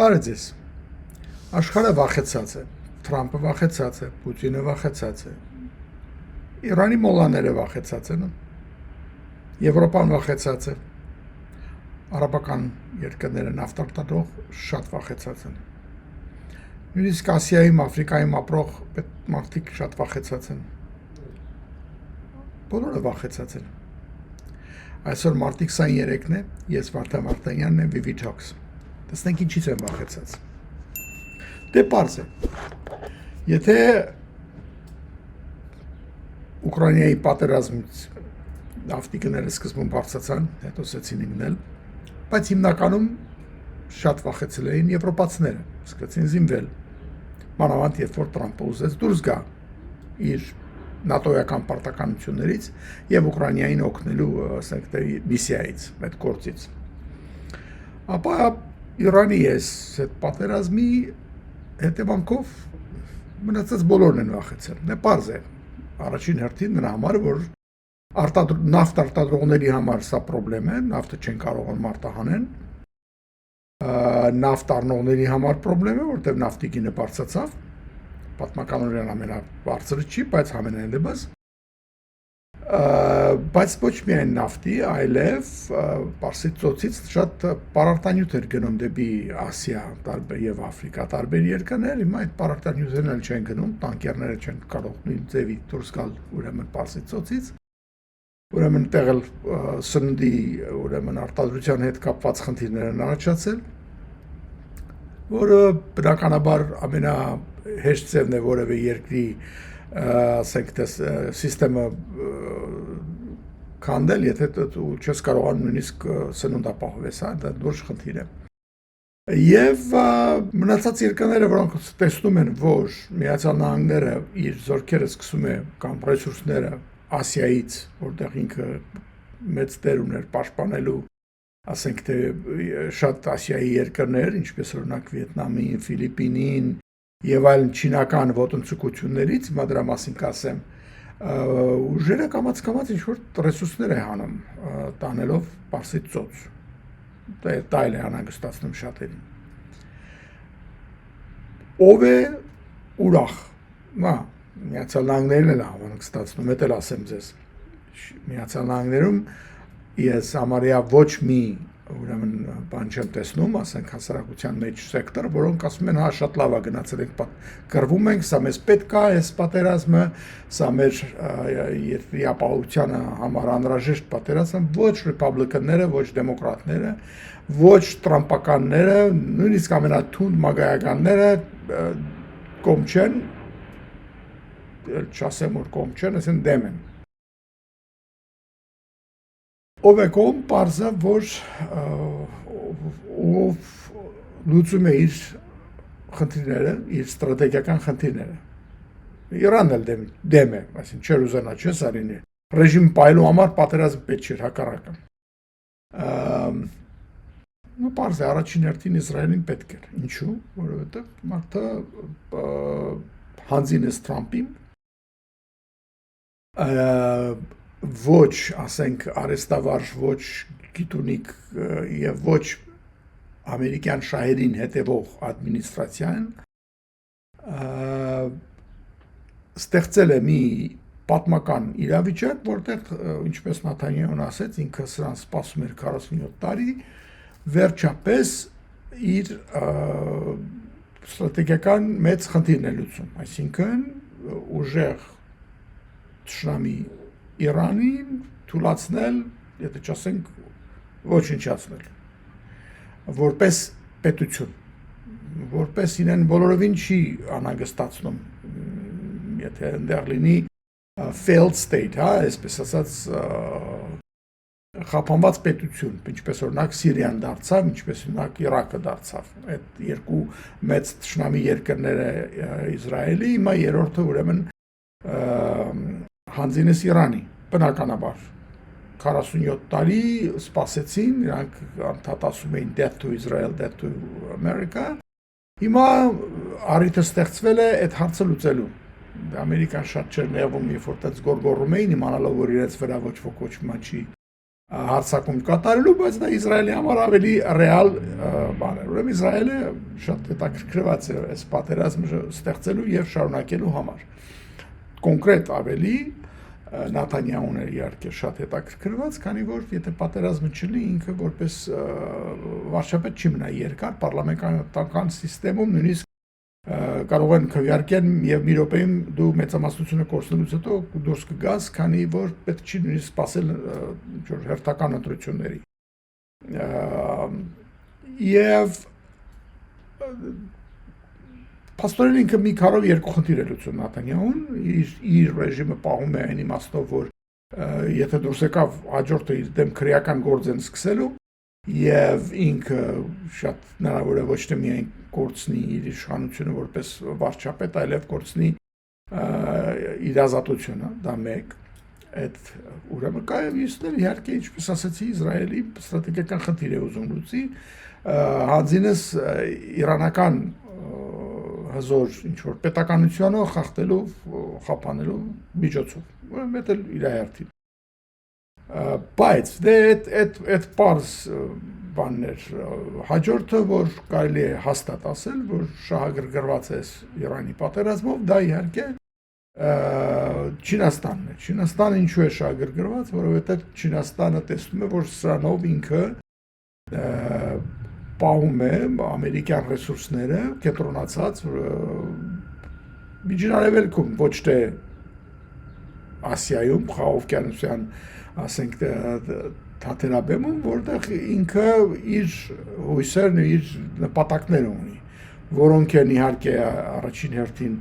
Բարև ձեզ։ Աշխարհը վախեցած է, Թրամփը վախեցած է, Պուտինը վախեցած է, Իրանի մոլաները վախեցած են, Եվրոպան վախեցած է, արաբական երկրները նավթ շատ վախեցած են։ Նույնիսկ Ասիայում, Աֆրիկայում ապրող մարդիկ շատ վախեցած են։ Բոլորը վախեցած են։ Այսօր մարտի 23-ն է, ես Վարդան Վարդանյանն եմ VV Talks։ Տեսնենք ինչից են վախեցած։ Դե պարզ է։ Եթե Ուկրաինայի պատերազմից նավթի գները սկզբում բարձրացան, հետո սկսեցին ընկնել, բայց հիմնականում շատ վախեցել էին եվրոպացիները, սկսեցին զինվել։ Մանավանդ երբ որ Թրամփը ուզեց դուրս գա իր նատոյական պարտականություններից եւ Ուկրաինային օգնելու, ասենք թե միսիայից, այդ գործից։ Ապա Իրանի այդ պատերազմի հետևանքով մնացած բոլորն են վախեցել։ Դե պարզ է։ Առաջին հերթին նրա համար, որ նավթ արտադրողների համար սա խնդրեմ է, նավթը չեն կարողանում արտահանել։ Նավթ առնողների համար խնդրեմ է, որտեղ նավթի գինը բարձրացավ։ Պատմականորեն ամենաբարձրը չի, բայց ամենայնիվս բայց ոչ միայն նավթի, այլև Պարսից ծոցից շատ պարարտանյութ էր գնում դեպի Ասիա եւ Աֆրիկա տարբեր երկրներ, հիմա այդ պարարտանյութերն էլ չեն գնում, տանկերները չեն կարող նույն ձևի դուրս գալ ուրեմն Պարսից ծոցից, ուրեմն տեղել սննդի ուրեմն արտադրության հետ կապված խնդիրներ են առաջացել, որը բնականաբար ամենահեշտ ձևն է որևէ երկրի ասենք թե սիստեմը քանդել, եթե դու չես կարողանում նույնիսկ սնունդ ապահովես, դա դուրս խնդիր է։ Եվ մնացած երկրները, որոնք տեսնում են, որ Միացյալ Նահանգները իր զորքերը սկսում է կամ ռեսուրսները Ասիայից, որտեղ ինքը մեծ դեր ուներ պաշտպանելու, ասենք թե շատ Ասիայի երկրներ, ինչպես օրինակ Վիետնամին, Ֆիլիպինին եւ այլն չինական ոտնձգություններից, հիմա դրա մասին կասեմ, ուժերը կամաց ինչ-որ ռեսուրսներ է հանում, տանելով Պարսից ծոց, դա էլ է անհանգստացնում շատերին։ Ով է ուրախ, Միացյալ Նահանգներն էլ անհանգստացնում, դա էլ ասեմ ձեզ, Միացյալ Նահանգներում ես համարյա ոչ մի ուրեմն բան չեմ տեսնում, ասենք հասարակության մեջ սեկտոր, որոնք ասում են, հա շատ լավ է գնացել ենք, կռվում ենք, սա մեզ պետք է, այս պատերազմը, սա մեր երկրի ապահովությանը համար անհրաժեշտ պատերազմ, ոչ ռիպաբլիկանները, ոչ դեմոկրատները, ոչ տրամպականները, նույնիսկ ամենաթունդ մագայականները կողմ չեն, չասեմ որ կողմ չեն, ասեն դեմ են։ Ով է կողմ, պարզը, որ ով լուծում է իր խնդիրները, իր ստրատեգիական խնդիրները։ Իրանն էլ դեմ է, այսինքն չեր ուզենա, չէ՞ Սարինի։ Ռեժիմ պայելու համար պատերազմ պետք չէր, հակառակը։ Պարզ է, առաջին հերթին Իսրայելին պետք էր։ Ինչու՞, որովհետև մարդը հանձին է Թրամփին, ոչ, ասենք, արեստավարժ, ոչ գիտունիկ եւ ոչ ամերիկյան շահերին հետևող ադմինիստրացիան ստեղծել է մի պատմական իրավիճակ, որտեղ, ինչպես Նաթանյահուն ասեց, ինքը սրան սպասում էր 47 տարի, վերջապես իր ստրատեգիական մեծ խնդիրն է լուծում, այսինքն ուժեղ թշնամի Իրանին թուլացնել, եթե չասենք ոչնչացնել, որպես պետություն, որպես իրեն բոլորովին չի անհանգստացնում, եթե այնտեղ լինի failed state, այսպես ասած խափանված պետություն, ինչպես օրինակ Սիրիան դարձավ, ինչպես օրինակ Իրաքը դարձավ, այդ երկու մեծ թշնամի երկրները Իսրայելի, հիմա երրորդը ուրեմն հանձինս Իրանի, բնականաբար, 47 տարի սպասեցին, իրանք անդադասում էին death to Israel, death to America, հիմա առիթը ստեղծվել է այդ հարցը լուծելու, Ամերիկան շատ չէր նեղվում, երբ որ տենց գորգորում էին, իմանալով, որ իրենց վրա ոչ ոք ոչ մի չի հարցակում կատարելու, բայց դա Իսրայելի համար ավելի ռեալ բան է։ Ուրեմն Իսրայելը շատ հետաքրքրված է այս պատերազմը ստեղծելու եւ շարունակելու համար։ Կոնկրետ ավելի Նաթանյահուն է իհարկե շատ հետաքրքրված, քանի որ եթե պատերազմը չլինի, ինքը որպես վարչապետ չի մնա երկար, պարլամենտական համակարգում նույնիսկ կարող են քվեարկեն եւ մի րոպեում դու մեծամասնությունը կորցնելուց հետո դուրս կգաս, քանի որ պետք չի նույնիսկ սпасել ինչ-որ հերթական ընտրությունների։ Եվ Փաստորեն ինքը մի քարով երկու խնդիր է լուծում Նաթանյահուն, իր ռեժիմը պահում է այն իմաստով, որ եթե դուրս եկավ հաջորդը իր դեմ քրեական գործ են սկսելու եւ ինքը շատ հնարավոր է ոչ թե միայն կորցնի իր իշխանությունը որպես վարչապետ, այլև կորցնի իր ազատությունը, դա մեկ, այդ ուրեմն կա իսներ իհարկե ինչպես ասացի Իսրայելի ստրատեգիական խնդիր է ուզում լուծի, հանձինս իրանական հզոր ինչ-որ պետականությունը խախտելու, խափանելու միջոցով, ուրեմն դա իր հերթին։ Բայց այդ պարզ բաններ հաջորդը, որ կարելի է հաստատ ասել, որ շահագրգռված է Իրանի պատերազմով, դա իհարկե Չինաստանն է։ Չինաստանը ինչու է շահագրգռված, որովհետև Չինաստանը տեսնում է, որ սրանով ինքը պահում է ամերիկյան ռեսուրսները կենտրոնացած Միջին Արևելքում, ոչ թե Ասիայում, Խաղաղօվկիանոսյան, ասենք թաթերաբեմում, որտեղ ինքը իր հույսերն ու իր նպատակները ունի, որոնք են իհարկե առաջին հերթին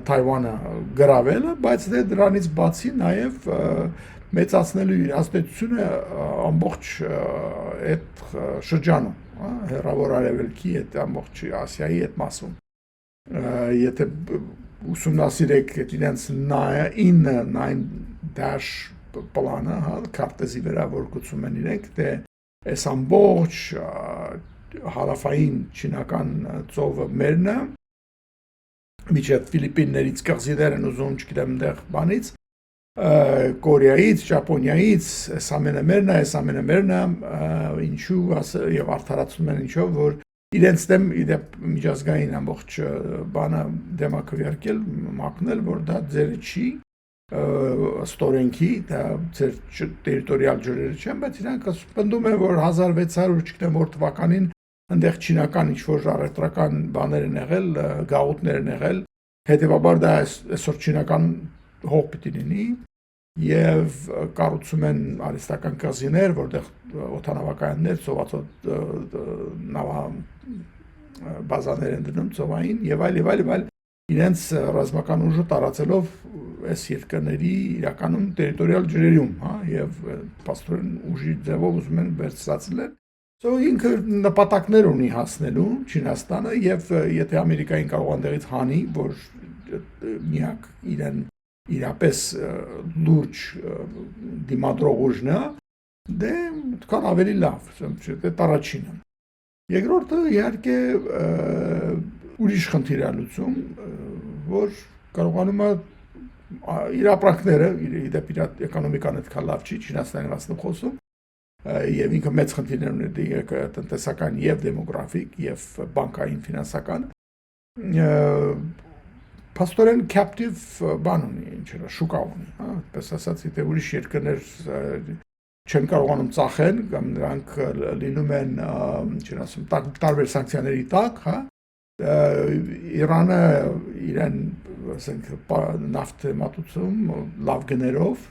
Թայվանը գրավելը, բայց դրանից բացի նաև մեծացնելու իր ազդեցությունը ամբողջ այդ շրջանում, հեռավոր արևելքի այդ ամբողջ Ասիայի այդ մասում։ Եթե ուսումնասիրեք իրենց 9-dash պլանը, քարտեզի վրա որ գծում են իրենք, թե այս ամբողջ հարավային չինական ծովը մերն է, միջև Ֆիլիպիններից կղզիներ են ուզում, չգիտեմ, դեղ բանից, Կորեայից, Ճապոնիայից, այս ամենը մերն է, ինչու եւ արդարացնում են ինչով, որ իրենց դեմ միջազգային ամբողջ բանը դեմակրյարկել, մակնել, որ դա ձերը չի, ստորենքի, դա ձեր տերիտորիալ ջրերը չեն, բայց իրանք պնդում են, որ 1600 չգիտեմ որ թվականին այնտեղ չինական ինչ-որ առևտրական բաներ են եղել, գաղութներ են եղել, հետևաբար դա այսօր չինական հող պիտի լինի եւ կառուցում են արհեստական կազիներ, որտեղ օդանավակայաններ, ծովացոտ բազաներ են դնում ծովային եւ այլ իրենց ռազմական ուժը տարածելով այս երկրների իրականում տերիտորիալ ջրերում, եւ փաստորեն ուժի ձևով ուզում են վերցրացնել ինքը նպատակներ ունի հասնելու Չինաստանը եւ եթե Ամերիկային կարող այնտեղից հանի, որ միակ իրեն իրապես լուրջ դիմադրող ուժն է, դե կան ավելի լավ, դա առաջինը։ Երկրորդը իհարկե ուրիշ խնդիր է լուծում, որ կարողանում է իր ապրանքները, իր էկոնոմիկան այդքան լավ չի, Չինաստանի մասն խոսում, եւ ինքը մեծ խնդիրներ ունի տնտեսական եւ դեմոգրաֆիկ եւ բանկային ֆինանսական փաստորեն captive բան ունի ինչը շուկա ունի այդպես ասած եթե ուրիշ երկրներ չեն կարողանում ծախեն կամ նրանք լինում են ինչն ասում տարբեր սանկցիաների տակ Իրանը իրեն ասենք նավթ մատուցում լավ գներով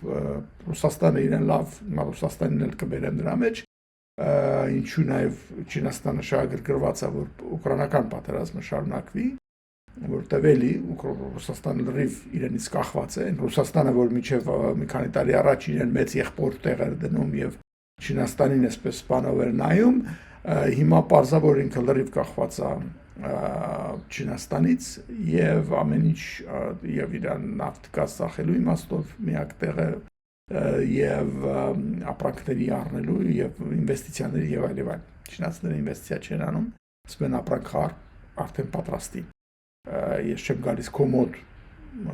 Ռուսաստանը իրեն լավ Ռուսաստանին էլ կբերեն դրա մեջ ինչու նաև Չինաստանը շահագրգռված է որ ուկրաինական պատերազմը շարունակվի որտեղ էլի Ռուսաստանը լրիվ իրենից կախված է Ռուսաստանը որ միջև մի քանի տարի առաջ իրեն մեծ եղբոր տեղեր դնում եւ Չինաստանին այսպես բանով էր նայում հիմա պարզա որ ինքը լրիվ կախված է Չինաստանից եւ ամեն ինչ եւ իրան նավթ գազ ծախելու իմաստով միակ տեղը եւ ապրանքների առնելու եւ ինվեստիցիաների եւ այլ Չինաստանը ինվեստիցիա չեն անում ասեն ապրանք արդեն պատրաստի ես չեմ գալիս կոմոդ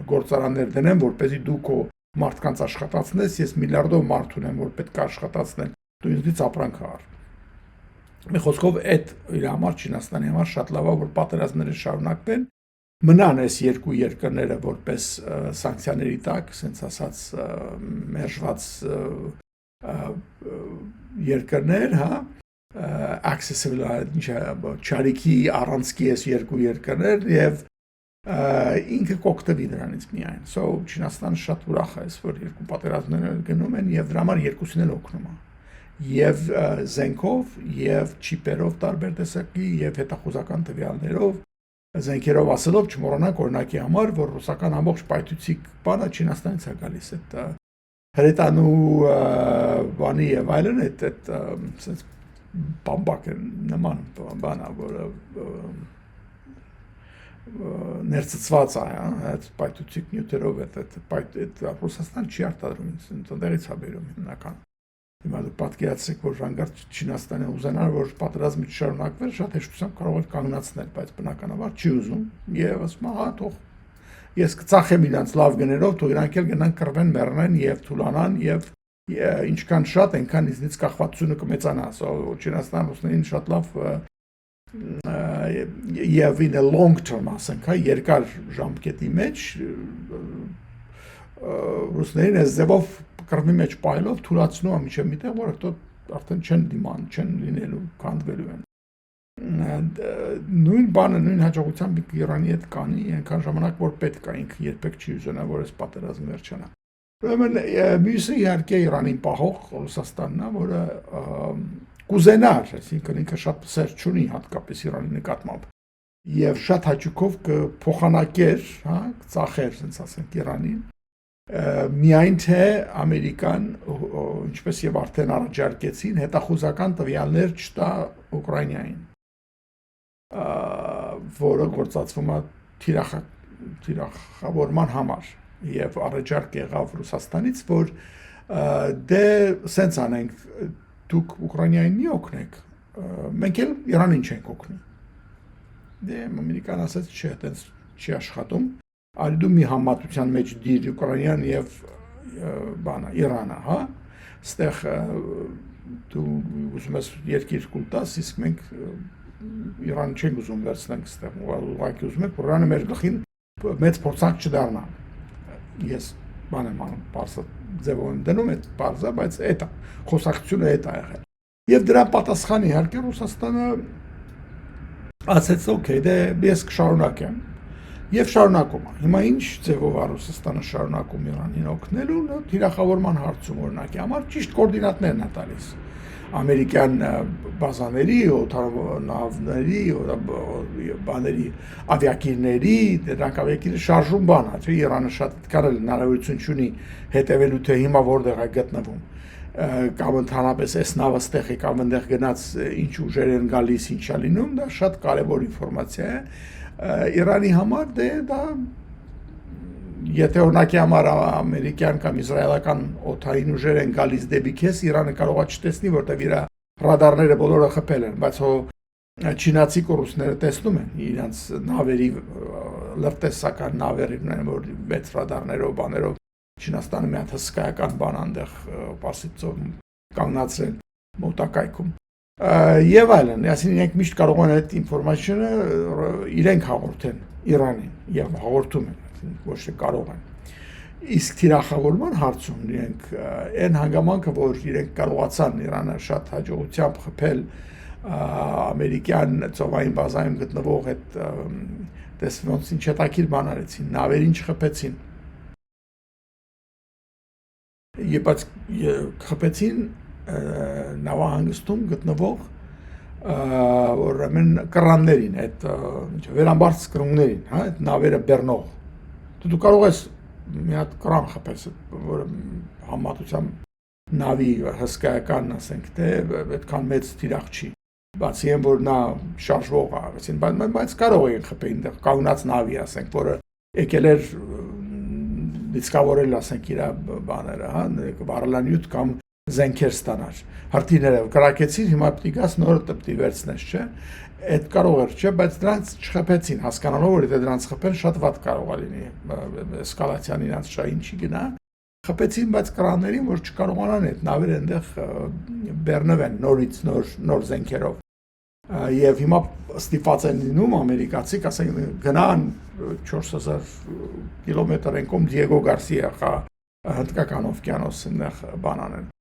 գործարաններ դնեմ որպեսզի դու քո մարդկանց աշխատացնես, ես միլիարդով մարդ ունեմ, որ պետք է աշխատացնել, դու ինձնից ապրանք առ։ Մի խոսքով այդ իր համար Չինաստանի համար շատ լավ է, որ պատերազմները շարունակվեն, մնան այս երկու երկրները որպես սանկցիաների տակ, ասենց ասած մերժված երկրներ, հա, accessible չարիքի առանցքի այս երկու երկրներ եւ ինքը կօգտվի դրանից միայն։ So Չինաստանը շատ ուրախ է, որ երկու պատերազմներ գնում են եւ դրա համար երկուսին էլ օգնում է։ Եվ զենքով եւ չիպերով տարբեր տեսակի եւ հետախուզական տվյալներով զենքերով ասելով չմոռանանք օրինակի համար, որ ռուսական ամբողջ պայթուցիկ բանը Չինաստանից է գալիս, այդ հրետանու բանի եւ այլն, այդ sense բամբակ նման բանա, որը ներծծված է, այդ պայթուցիկ նյութերով այդ Ռուսաստան չի արտադրում, այնտեղից է բերում հիմնական։ Հիմա դուք պատկերացրեք, որ հանգարտ Չինաստանը ուզենար, որ պատերազմը չշարունակվեր, շատ հեշտությամբ կարող էր կանգնացնել, բայց բնականաբար չի ուզում եւ ասում ահա թող ես կծախեմ իրանց լավ գներով, թող իրանք էլ գնան կռվեն, մեռնեն եւ թուլանան եւ ինչքան շատ այնքան ինձնից կախվածությունը կմեծանա, Չինաստանը ռուսներին շատ լավ եւ in a long term ասենք, հա, երկար ժամկետի մեջ ռուսներին այս ձևով կռվի մեջ պայելով թուլացնում է միջև միտեղ, որ արդեն չեն դիման, չեն լինելու, քանդվելու են։ Նույն բանը, նույն հաջողությամբ Իրանի հետ կանի, այնքան ժամանակ որ պետք է, ինքը երբեք չի ուզենա, որ այս պատերազմը վերջանա։ Ուրեմն մյուսը իհարկե Իրանին պահող Ռուսաստանն է, որը կուզենար, այսինքն ինքը շատ սեր չունի հատկապես Իրանի նկատմամբ։ Եվ շատ հաճույքով կփոխանակեր, հա, ծախեր, ասենք ասենք Իրանին, միայն թե Ամերիկան, ինչպես եւ արդեն առաջարկեցին, հետախուզական տվյալներ չտա Ուկրաինային, որը գործածվում է թիրախավորման համար եւ առաջարկ եղավ Ռուսաստանից, որ դե սենց անենք, դուք Ուկրաինային մի օգնեք, մենք էլ Իրանին չենք օգնի։ Դե Ամերիկան ասաց, չէ, այդպես չի աշխատում, այլ դու մի համատության մեջ դիր Ուկրաինան եւ բանը Իրանը, հա, ստեղ դու ուզում ես երկիր կուլ տաս, իսկ մենք Իրան չենք ուզում վերցնենք ստեղ, ուղղակի ուզում ենք, որ Իրանը մեր գլխին մեծ փորձանք չդառնա։ Ես բան եմ անում, բարձր ձևով եմ դնում այդ բարձը, բայց այդ խոսակցությունը այդ է եղել։ Եվ դրա պատասխան իհարկե Ռուսաստանը ասաց, օքեյ, դե ես կշարունակեմ։ Եվ շարունակում է։ Հիմա ինչ ձևով է Ռուսաստանը շարունակում Իրանին օգնելու, թիրախավորման հարցում օրինակի համար ճիշտ կոորդինատներն է տալիս։ Ամերիկյան բազաների, օդանավների, բաների, ավիակիրների, դրանք ավիակիրը շարժում բան է, չէ՞, Իրանը շատ կարել հնարավորություն չունի հետևելու թե հիմա որտեղ է գտնվում։ Կամ ընդհանրապես այս նավը ստեղ է, կամ այնտեղ գնաց ինչ ուժեր են գալիս, ինչ է լինում, դա շատ կարևոր ինֆորմացիա է։ Իրանի համար դե դա եթե օրինակի համար ամերիկյան կամ իսրայելական օդային ուժեր են գալիս դեպի քեզ, Իրանը կարող է չտեսնի, որտեղ իր ռադարները բոլորը խփել են, բայց չինացի ռուսները տեսնում են իրենց նավերի լրտեսական նավերին, որ մեծ ռադարներով, բաներով Չինաստանը մի հատ հսկայական բան այնտեղ Պարսից ծովում կանգնացրել մոտակայքում։ Եվ այլն, այսինքն իրենք միշտ կարող են այդ ինֆորմացիոնը իրենք հաղորդեն Իրանին եւ հաղորդում են, ոչ թե կարող են։ Իսկ թիրախավորման հարցում իրենք այն հանգամանքը, որ իրենք կարողացան Իրանը շատ հաջողությամբ խփել ամերիկյան ծովային բազայում գտնվող այդ տեսնոնց ինչ հետաքրքիր բան արեցին, նավերին չխփեցին։ Եվ խփեցին նավահանգստում գտնվող ուրեմն կրաններին, այդ վերամբարձ կրունգներին, հա, այդ նավերը բեռնող։ Դու կարող ես մի հատ կրան խփես, որը համատությամբ նավի հսկայական, ասենք, թե այդքան մեծ թիրախ չի։ Բացի այն, որ նա շարժվող է, բայց կարող են խփել այնտեղ կանգնած նավի, ասենք, որը եկել էր դիսկավորել, ասենք, իր բաները, հա, վարելանյութ կամ զենքեր ստանար։ Հրթիռները կրակեցին, հիմա պետք է գաս նոր տպտի վերցնես, չէ՞։ Այդ կարող էր, չէ, բայց դրանց չխփեցին, հասկանալով, որ եթե դրանց խփեն շատ վատ կարող է լինի, էսկալացիան իրանց շահին չի գնա։ խփեցին, բայց կրաններին, որ չկարողանան այդ նավերը այնտեղ բեռնվեն նորից նոր զենքերով։ Եվ հիմա ստիպված են լինում ամերիկացիք, ասենք գնան 4000 կիլոմետր ենքում Դիեգո Գարսիա հնդկական օվկիանոս այնտեղ բան անեն։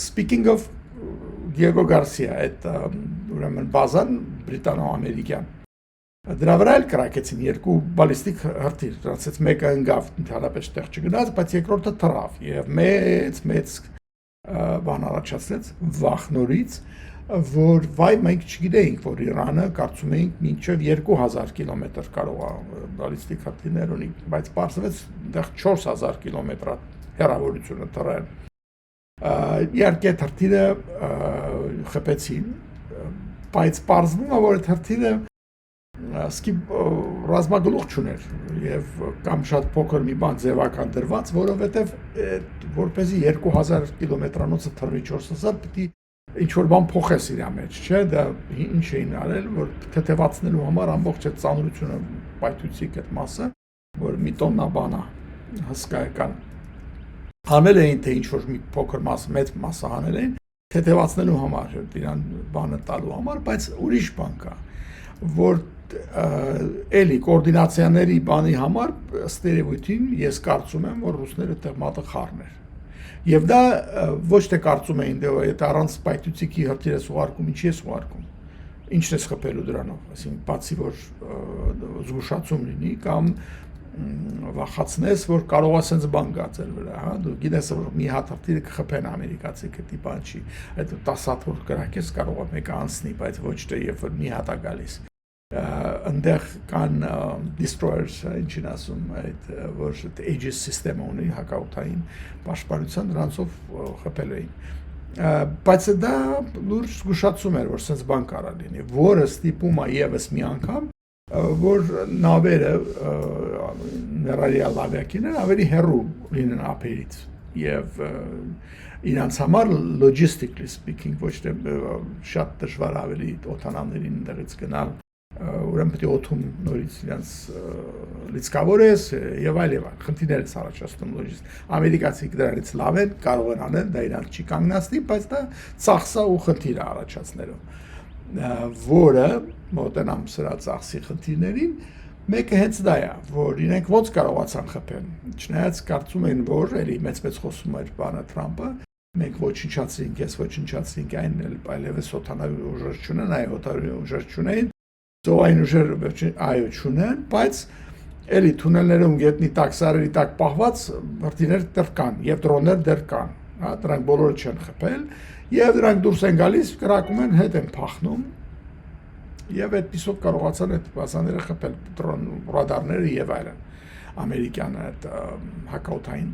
Speaking of Diego Garcia, այդ ուրեմն բազան բրիտանո-ամերիկյան։ Դրա վրա էլ կրակեցին երկու բալիստիկ հրթիռ, դրանցից մեկը ընկավ, ընդհանրապես տեղ չգնաց, բայց երկրորդը թռավ եւ մեծ բան առաջացրեց վախ նորից, որ վայ մենք չգիտեինք, որ Իրանը կարծում էինք մինչև 2000 կիլոմետր կարող է բալիստիկ հրթիռներ ունի, բայց պարզվեց այնտեղ 4000 կիլոմետր հեռավորությունը թռան։ Իհարկե թրթիրը խփեցին, բայց պարզվում է, որ այդ թրթիրը ռազմագլուխ չուներ եւ կամ շատ փոքր մի բան ձևական դրված, որովհետեւ որպեսզի 2000 կիլոմետրանոցը թռվի 4000 պիտի ինչ որ բան փոխես իր մեջ, չէ՞, դա ինչ էին արել, որ թեթևացնելու համար ամբողջ այդ ծանրությունը պայթուցիկ այդ մասը, որ մի տոննա բան է հսկայական անել էին, թե ինչ որ մի փոքր մեծ մասը անել էին, թեթևացնելու համար, իրան բանը տալու համար, բայց ուրիշ բան կա, որ էլի կոորդինացիաների բանի համար ըստ երևույթին ես կարծում եմ, որ ռուսները տեղ մատը խառն էր։ Եվ դա ոչ թե կարծում էին, դե եթե առանց պայթուցիկի հրթիռ ես ուղարկում, ինչի ես ուղարկում, ինչն ես խփելու դրանով, այսինքն բացի որ զգուշացում լինի կամ վախացնես, որ կարող է sense բան գա ձեր վրա, հա, դու գիտես որ մի հատ հրթիռը կխփեն ամերիկացի դա բան չի, այդ 10 հատ որ կրակես կարող է մեկը անցնի, բայց ոչ թե երբ որ մի հատ է գալիս։ Այնտեղ կան destroyers, ինչին ասում, այդ որ Aegis system-ը ունի հակաօդային պաշտպանության, դրանցով խփել էին։ Բայց դա լուրջ զգուշացում էր, որ sense բան կարա լինի, որը ստիպում է եւս մի անգամ որ նավերը ներառյալ ավիակիները ավելի հեռու լինեն ափերից եւ իրանց համար logistically speaking ոչ թե շատ դժվար ավելի օդանավներին դերից գնալ ուրեմն պետք է օդում նորից իրանց լիցքավորես եւ այլ խնդիրներ է առաջացնում լոջիստ ամերիկացիք դրանից լավ են կարող են անել դա իրանց չի կանգնացնի բայց դա ծախսա ու խնդիր է առաջացնելու որը մոտենամ սրա ծախսի խնդիրներին մեկը հենց դա է որ իրենք ոնց կարողացան խփել չնայած կարծում են որ էլի մեծ խոսում էր բանը Թրամփը մենք ոչնչացրինք ես ոչնչացրինք այն այլևս օդանավի ուժեր չունեն այո օդանավի ուժեր չունեն ծովային ուժեր այո չունեն բայց էլի թունելներում գետնի տակ սարերի տակ պահված հրթիռներ դեռ կան եւ դրոններ դեռ կան հա դրանք բոլորը չեն խփել եւ դրանք դուրս են գալիս կրակում են հետ են փախնում եւ այդպիսով կարողացան այդ բազաները խփել դրոն ռադարները եւ այլն ամերիկյան այդ հակաօդային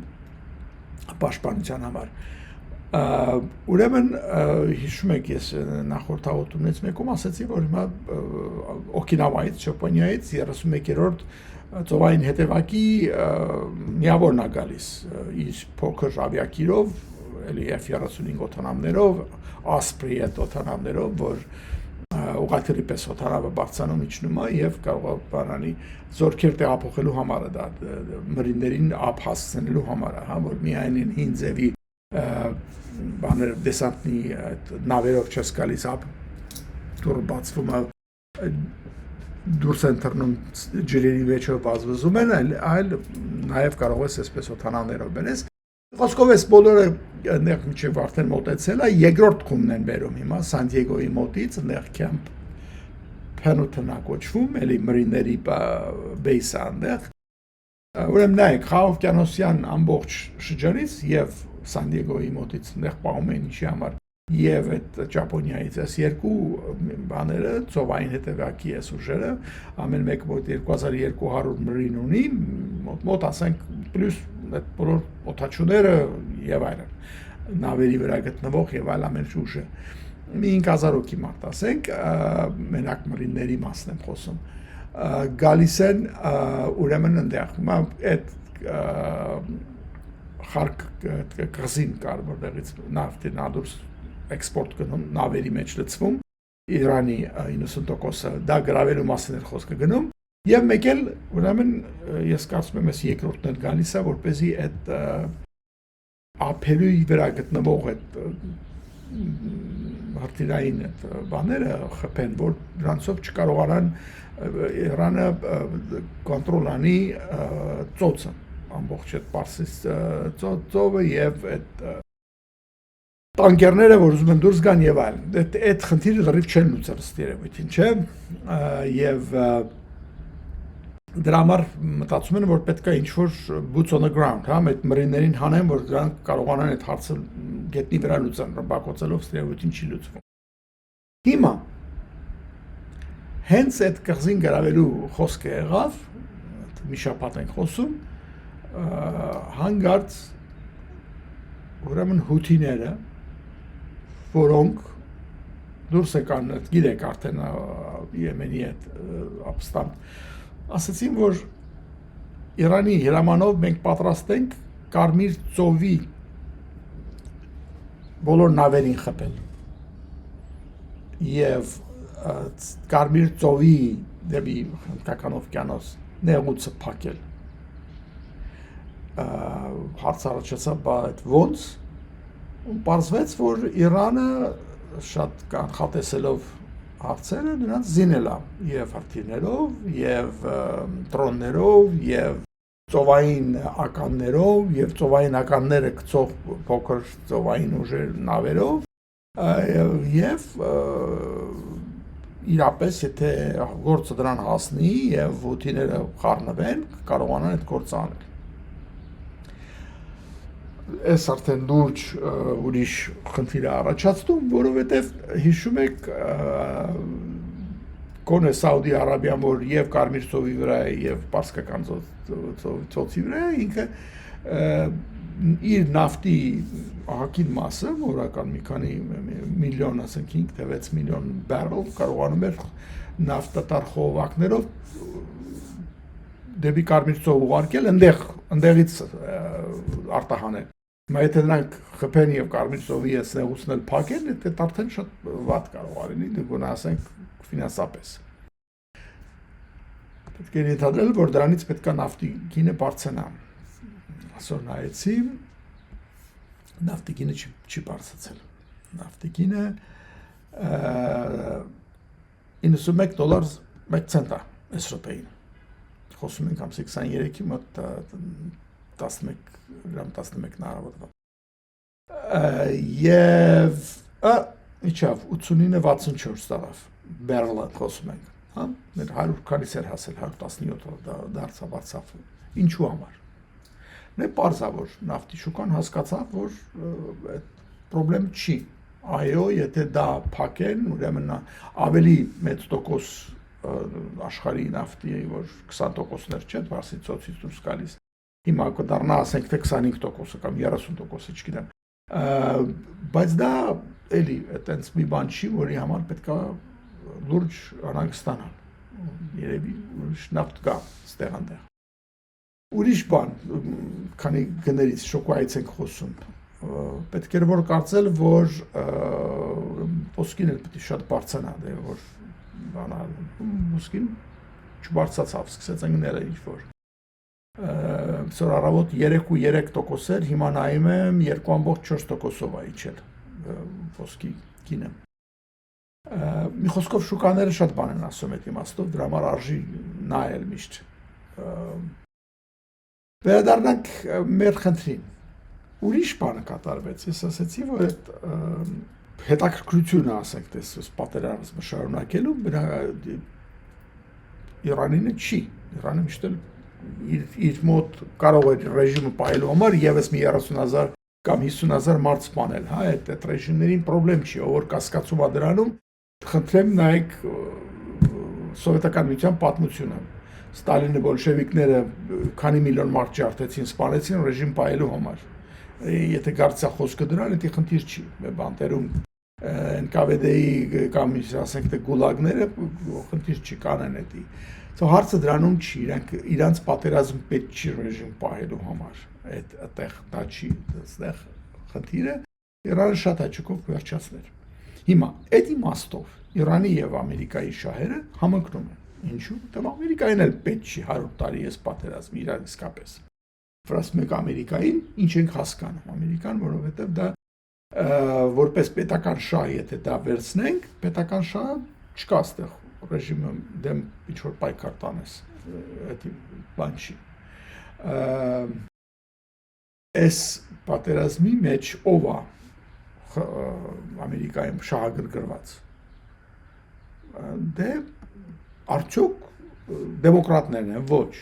պաշտպանության համար ուրեմն հիշում եք ես նախորդ հաղորդումից մեկում ասացի որ հիմա Օկինավայից Ճապոնիայից 31-րդ ծովային հետևակի միավորն է գալիս իր փոքր ավիակիրով էլի F-35 օդանավներով Osprey այդ օդանավներով որ ուղղաթիռի պես օդանավը բարձրանում իջնում է եւ կարող է բանանի զորքեր տեղափոխելու համար է դա մրիներին ափ հասցնելու համար է հա որ միայն հին ձևի բաներ դեսանտնի նավերով չես գալիս ափ դուր բացվում է դուրս են թռնում ջրերի մեջով վազվզում են այլ նաեւ կարող ես այսպես օդանավներով բերես Խոսքով էս բոլորը այնտեղ միջև արդեն մոտեցել է երկրորդ խումբն են բերում հիմա Սան Դիեգոյի մոտից այնտեղ Camp Pendleton-ը կոչվում էլի մրիների բեյսը այնտեղ ուրեմն նայեք Խաղօվկիանոսյան ամբողջ շրջանից եւ Սան Դիեգոյի մոտից այնտեղ պահում են ինչի համար եւ այդ Ճապոնիայից այս երկու բաները ծովային հետևակի էս ուժերը ամեն մեկը մոտ 2200 մրին ունի մոտ ասենք պլյուս այդ բոլոր օդաչուները եւ այլն նավերի վրա գտնվող եւ այլ ամեն ուժը մի 5000 հոգի մարդ ասենք մենակ մրինների մասն եմ խոսում գալիս են ուրեմն այնտեղ այդ խարկ կղզին կար որտեղից նավթի նադուրս էքսպորտ գնում նավերի մեջ լցվում Իրանի 90%-ը դա գրավելու մասին էր խոսքը գնում Եվ մեկ էլ ուրեմն ես կարծում եմ ես երկրորդն էլ գալիս է որպեսզի այդ ափերի վրա գտնվող այդ հրթիռային այդ բաները խփեն, որ դրանցով չկարողանան Իրանը կոնտրոլ անի ծոցը, ամբողջ այդ Պարսից ծովը եւ այդ տանկերները, որ ուզում են դուրս գան եւ այլն։ Այդ խնդիրը լրիվ չեն լուծել ըստ երևույթին, չէ՞։ Եվ դրա համար մտածում են, որ պետք է ինչ-որ boots on the ground, հա, այդ մրիներին հանեն, որ դրանք կարողանան այդ հարցը գետնի վրա լուծեն, բակոծելով ըստ երևույթին չի լուծվում։ Հիմա հենց այդ կղզին գրավելու խոսքը եղավ, մի շաբաթ ենք խոսում, հանգարց ուրեմն հութիները, որոնք դուրս եկան, գիտեք արդեն Եմենի այդ ապստամբ, ասացին, որ Իրանի հրամանով մենք պատրաստ ենք Կարմիր ծովի բոլոր նավերին խփել եւ Կարմիր ծովի դեպի Հնդկական օվկիանոս նեղուցը փակել։ Հարց առաջացավ, բայց ոնց։ Պարզվեց, որ Իրանը շատ կանխատեսելով հարցերը նրանց զինել է եւ հրթիռներով, եւ դրոններով, եւ ծովային ականներով, եւ ծովային ականները գցող փոքր ծովային ուժեր նավերով, եւ իրապես եթե գործը դրան հասնի եւ հութիները խառնվեն, կարողանան այդ գործը անել։ Այս արդեն լուրջ ուրիշ խնդիր է առաջացնում, որովհետև հիշում եք գոնե Սաուդի Արաբիան, որ եւ Կարմիր ծովի վրա է եւ Պարսկական ծոցի վրա է, ինքը իր նավթի ահագին մասը, որական մի քանի միլիոն, ասենք 5 թե 6 միլիոն բարել կարողանում էր նավթատար խողովակներով դեպի Կարմիր ծով ուղարկել, ընդեղից արտահանել։ Հիմա եթե նրանք խփեն եւ Կարմիր ծովի այս նեղուցն էլ փակեն, դա արդեն շատ վատ կարող արինի, գոնե ասենք ֆինանսապես։ Պետք է ենթադրել, որ դրանից պետք է նավթի գինը բարձրանա։ Այսօր նայեցի, նավթի գինը չի բարձրացել։ Նավթի գինը $91 1 ցենտ է այս րոպեին։ Խոսում ենք ամսի 23-ի մոտ 11 հնարավորվա։ Եվ իջավ 89-64 տարավ բերլը խոսում ենք, հա, մեր 100 քանից էր հասել 117 դարձավ, ինչու համար։ Նե պարզա, որ նավթի շուկան հասկացավ, որ այդ պրոբլեմ չի, այո, եթե դա փակեն, ուրեմն ավելի մեծ տոկոս աշխարհի նավթի, որ 20%-ներ չէ, Պարսից ծոցից դուրս գալիս։ Հիմա կդառնա, ասենք թե 25% կամ 30%, չգիտեմ։ Բայց դա էլի այտենց մի բան չի, որի համար պետք է լուրջ անհանգստանալ։ Երևի ուրիշ նավթ կա ստեղ այնտեղ։ Ուրիշ բան, քանի գներից շոկայից ենք խոսում, պետք էր որ կարծել, որ ոսկին էլ պետք է շատ բարձրանա, դե որ բանալ, ոսկին չբարձրացավ, սկսեց ընկնել ինչ-որ։ Սոր առավոտ 3.3% էր, հիմա նայում եմ 2.4%-ով է իջել ոսկի գինը։ Մի խոսքով շուկաները շատ բան են ասում այդ իմաստով, դրա համար արժի նայել միշտ։ Վերադառնանք մեր խնդրին։ Ուրիշ բանը կատարվեց, ես ասացի, որ այդ հետաքրքրությունը, ասենք, տեսս պատերազմը շարունակելու, Իրանինը չի, Իրանը միշտ էլ իր մոտ կարող էր ռեժիմը պահելու համար եւս մի 30,000 կամ 50,000 մարդ սպանել, հա, այդ ռեժիմներին պրոբլեմ չի, ով որ կասկածում է դրանում, խնդրեմ նայեք սովետական միության պատմությունը։ Ստալինը բոլշևիկները քանի միլիոն մարդ ջարդեցին, սպանեցին ռեժիմ պահելու համար։ Եթե գարցա խոսքը դրան, դա խնդիր չի, բանտերում NKVD-ի կամ ասենք թե գուլագները խնդիր չի կանեն դա։ Սա հարցը դրանում չի, իրանց պատերազմ պետք չի ռեժիմ պահելու համար, այդտեղ դա չի, այդտեղ խնդիրը Իրանը շատ հաճույքով վերջացներ։ Հիմա այդ իմաստով Իրանի եւ Ամերիկայի շահերը համընկնում են։ Ինչու՞, դե Ամերիկային էլ պետք չի 100 տարի էս պատերազմի իրար իսկապես։ Ֆրանսիա մեկ Ամերիկային ինչ ենք հասկանում Ամերիկան, որովհետև դա որպես պետական շահ, եթե դա վերցնենք, պետական շահը չկա այստեղ ռեժիմը դեմ ինչ որ պայքար տանես, դա բան չի։ Այս պատերազմի մեջ ով է Ամերիկայում շահագրգռված։ Դե արդյոք դեմոկրատներն են, ոչ,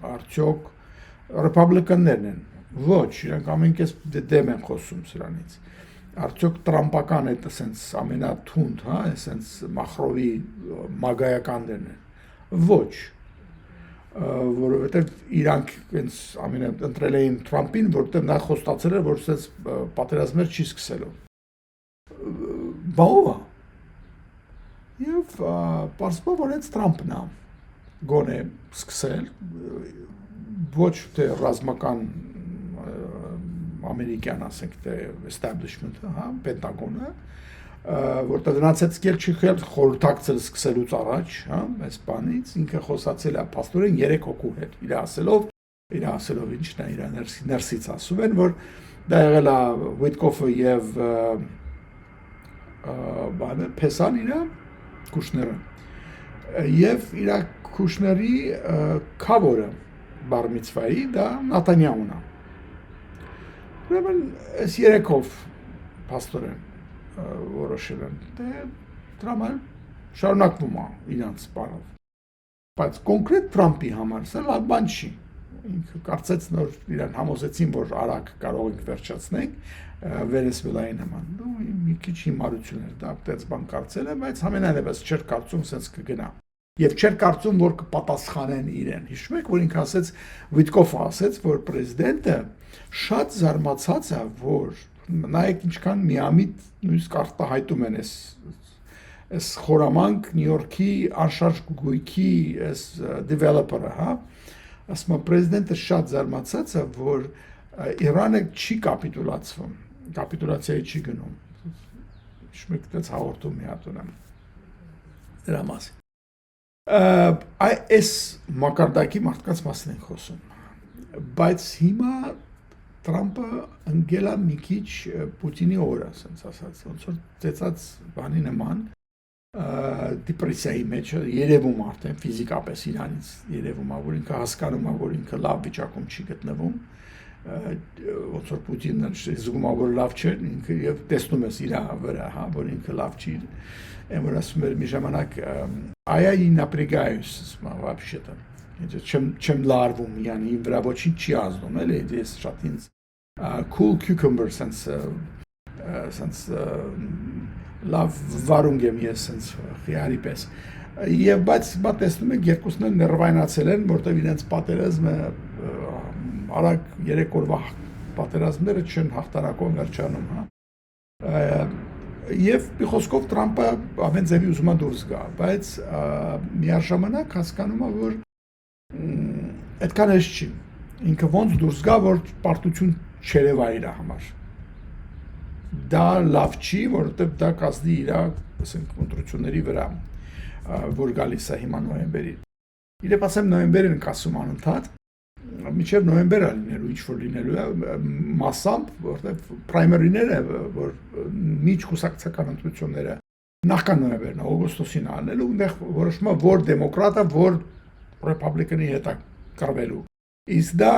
արդյոք ռեփաբլիկաններն են, ոչ, իրանք ամենքես դեմ են խոսում սրանից, արդյոք տրամպական է տսենց ամենաթունդ, հա, այսենց մախրովի մագայականներն են, ոչ, որովհետև իրանք հենց ընտրել էին Թրամփին, որտեղ նա խոստացել էր, որ այսպես պատերազմներ չի սկսելու։ Բա ով է։ Եվ պարզվում որ հենց Թրամփն է գոնե սկսել ոչ թե ռազմական ամերիկյան, ասենք թե establishment-ը, հա, Պենտագոնը, որտեղ դրանց հետ սկել չի խորհրդակցել սկսելուց առաջ, հա, այս բանից ինքը խոսացել է փաստորեն 3 հոգու հետ, իր ասելով ինչն է, իր ներսից ասում են, որ դա եղել է Վիտկոֆը եւ բանը Փեսան իր Կուշները եւ իր Կուշների քավորը բարմիցվայի դա Նատանյահուն է։ Ուրեմն այս 3-ով փաստորեն որոշել են, դե դրամալ շարունակվում է իրանց բանով։ Բայց կոնկրետ Թրամփի համար սա լավ բան չի։ Ինքը կարծեց նոր իրան համոզեցին, որ արագ կարող ենք վերջացնենք Վենեսուելայի նման։ Դու մի քիչ հիմարություն էր, դա այդպես բան կարծել է, բայց ամենայնևս չէր կարծում սենց կգնա։ Եվ չէր կարծում, որ կպատասխանեն իրեն։ Հիշում եք, որ ինքը ասեց, Վիտկոֆը ասեց, որ պրեզիդենտը շատ զարմացած է, որ նայեք ինչքան միամիտ նույնիսկ արտահայտում են այս խորամանկ Նյու Յորքի անշարժ գույքի այս developer-ը, հա, ասում է պրեզիդենտը շատ զարմացած է, որ Իրանը չի կապիտուլացվում, կապիտուլացիայի չի գնում։ Հիշում եք, այդպես հաղորդում մի հատ ունեմ դրա մասին։ Այս մակարդակի մարդկանց մասին ենք խոսում, բայց հիմա Թրամփը ընկել է մի քիչ Պուտինի օրը, ասենց ասած, ոնց որ ծեծած բանի նման դիպրեսիայի մեջ երևում արդեն ֆիզիկապես իրանից երևում է, որ ինքը հասկանում է, որ ինքը լավ վիճակում չի գտնվում, ոնց որ Պուտինն զգում է, որ լավ չէ, ինքը եւ տեսնում ես իր վրա, հա, որ ինքը լավ չի, որ ասում էր մի ժամանակ «Ая и напрягаюсь, вообще-то, чем լարվում, yani վրա ոչինչ չի ազդում, էլի, ես շատ ինձ cool cucumber sense լավ վարունգ եմ ես sense խիարի պես եւ բայց տեսնում եք երկուսն էլ ներվայնացել են, որտեղ իրենց պատերազմը արագ 3 օրվա պատերազմները չեն հաղթանակով վերջանում, հա եւ մի խոսքով Թրամփը ամեն ձևի ուզում է դուրս գա, բայց միաժամանակ հասկանում է, որ այդքան էս չի, ինքը ոնց դուրս գա, որ պարտություն չերևա իր համար։ Դա լավ չի, որովհետև դա կազդի իր, ասենք, ընտրությունների վրա, որ գալիս է հիմա նոյեմբերի։ Իրեւ ասեմ նոյեմբերին ենք ասում անընդհատ, մինչև նոյեմբեր է լինելու, ինչ որ լինելու է, մասամբ, որովհետև պրայմերիները, որ միջ կուսակցական ընտրությունները նախքան նոյեմբերն է, օգոստոսին է անելու, այնտեղ որոշումը որ դեմոկրատը, որ ռեփաբլիկանի հետ է կռվելու։ Իսկ դա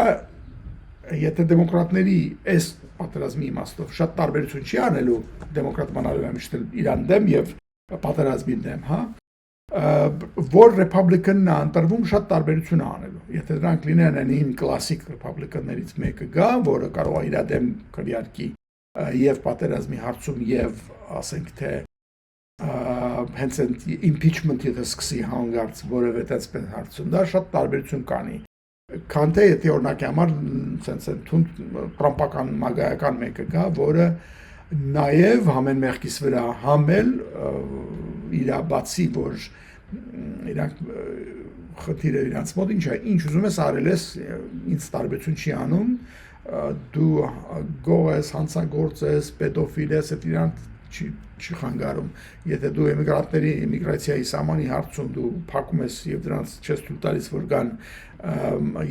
եթե դեմոկրատների այս պատերազմի իմաստով շատ տարբերություն չի անելու դեմոկրատ մանալու է միշտ իրան դեմ եւ պատերազմի դեմ, հա, որ ռեփաբլիկանն է ընտրվում շատ տարբերություն է անելու։ Եթե դրանք լինեն այն կլասիկ ռեփաբլիկաններից մեկը գա, որը կարող է իր դեմ քվեարկի եւ պատերազմի հարցում եւ ասենք թե հենց impeachment-ի սկսի հանգարց որևէ այդպես հարցում, դա շատ տարբերություն կանի։ Քան թե եթե օրինակի համար sense թունդ տրամպական մագայական մեկը գա, որը նաև համեն մեղքից վրա համել իր բացի որ իրանք խնդիրը իրանց մոտ ինչ է, ինչ ուզում ես արել ես, ինձ տարբերություն չի անում, դու գող ես, հանցագործ ես, պետոֆիլ ես, այդ իրանք չի խանգարում։ Եթե դու էմիգրացիայի սահմանի հարցում դու փակում ես եւ դրանց չես թույլ տալիս որ գան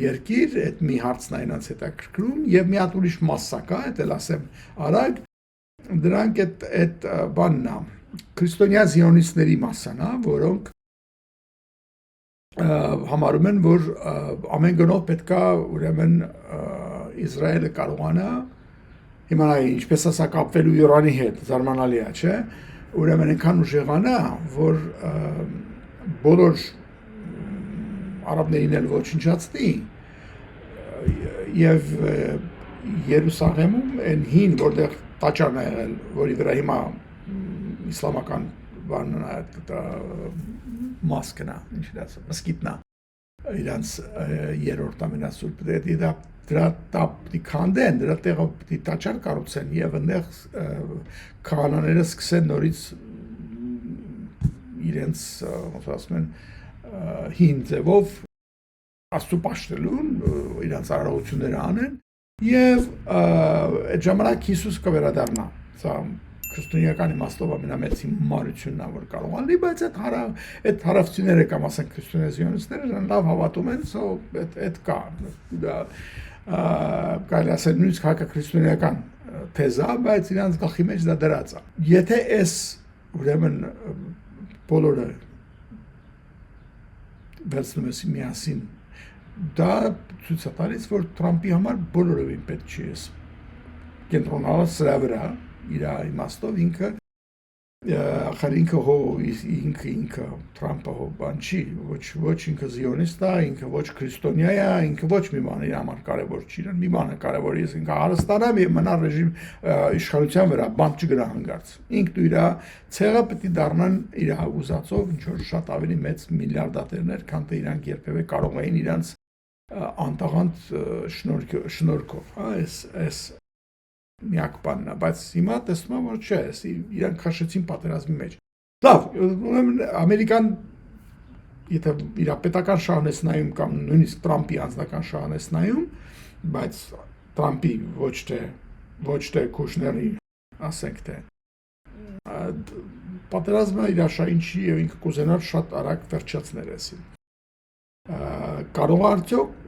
երկիր, այդ մի հարցն է այնց հետաքրքրում եւ մի հատ ուրիշ մասսա կա, դա էլ ասեմ արագ դրանք այդ բանն է քրիստոնյա զիոնիստների մասսան է, որոնք համարում են, որ ամեն գնով պետքա ուրեմն Իսրայելը կարողանա հիմա ինչպես ասա կապվելու Իրանի հետ, զարմանալի է, չէ՞, ուրեմն այնքան ուժեղանա, որ բոլոր արաբներին էլ ոչնչացնի եւ Երուսաղեմում այն հին որտեղ տաճարն է եղել, որի վրա հիմա իսլամական բանն է մասկն է, ինչ ասեմ, մսկիթն է, իրանց երրորդ ամենասուրբ դրա տապ քանդեն, դրա տեղը պիտի տաճար կառուցեն եւ այնտեղ քահանաները սկսեն նորից իրենց ոնց ասում են հին ձևով աստծո պաշտելուն իրանց արարողությունները անեն եւ այդ ժամանակ Հիսուս կվերադառնա սա քրիստոնեական իմաստով ամենամեծ հիմարությունն է որ կարող ալի բայց այդ հարավցիները կամ ասենք քրիստոնեզիոնիստները լավ հավատում են սո այդ կա կարելի ասել նույնիսկ հակաքրիստոնեական թեզա բայց իրանց գլխի մեջ դա դրած է եթե այս ուրեմն բոլորը վերցնում ես միասին դա ցույց է տալիս որ Թրամփի համար բոլորովին պետք չի ես կենտրոնալ սրա վրա իր իմաստով ինքը ախր ինքը Թրամփը բան չի ոչ ինքը զիոնիստ է ինքը ոչ քրիստոնյա է ինքը ոչ մի բան իր համար կարևոր չի մի բանը կարևոր է ինքը հարստանամ եւ մնա ռեժիմ իշխանության վրա բան չգնա հանգարց ինքը իր ցեղը պետք է դառնան իր ուզածով ինչ որ շատ ավելի մեծ միլիարդատերներ քան թե իրանք երբևէ կարող էին իրանց անտաղանդ շնորհքով հա այս միակ բանն է, բայց հիմա տեսնում եմ, որ չէ, իրանք քաշեցին պատերազմի մեջ։ Լավ, ուրեմն Ամերիկան եթե իր պետական շահն է նայում կամ նույնիսկ Թրամփի անձնական շահն է նայում, բայց Թրամփի ոչ թե Քուշների, ասենք թե պատերազմը իր շահին չի եւ ինքը կուզենար շատ արագ վերջացնել էսին։ Կարող արդյոք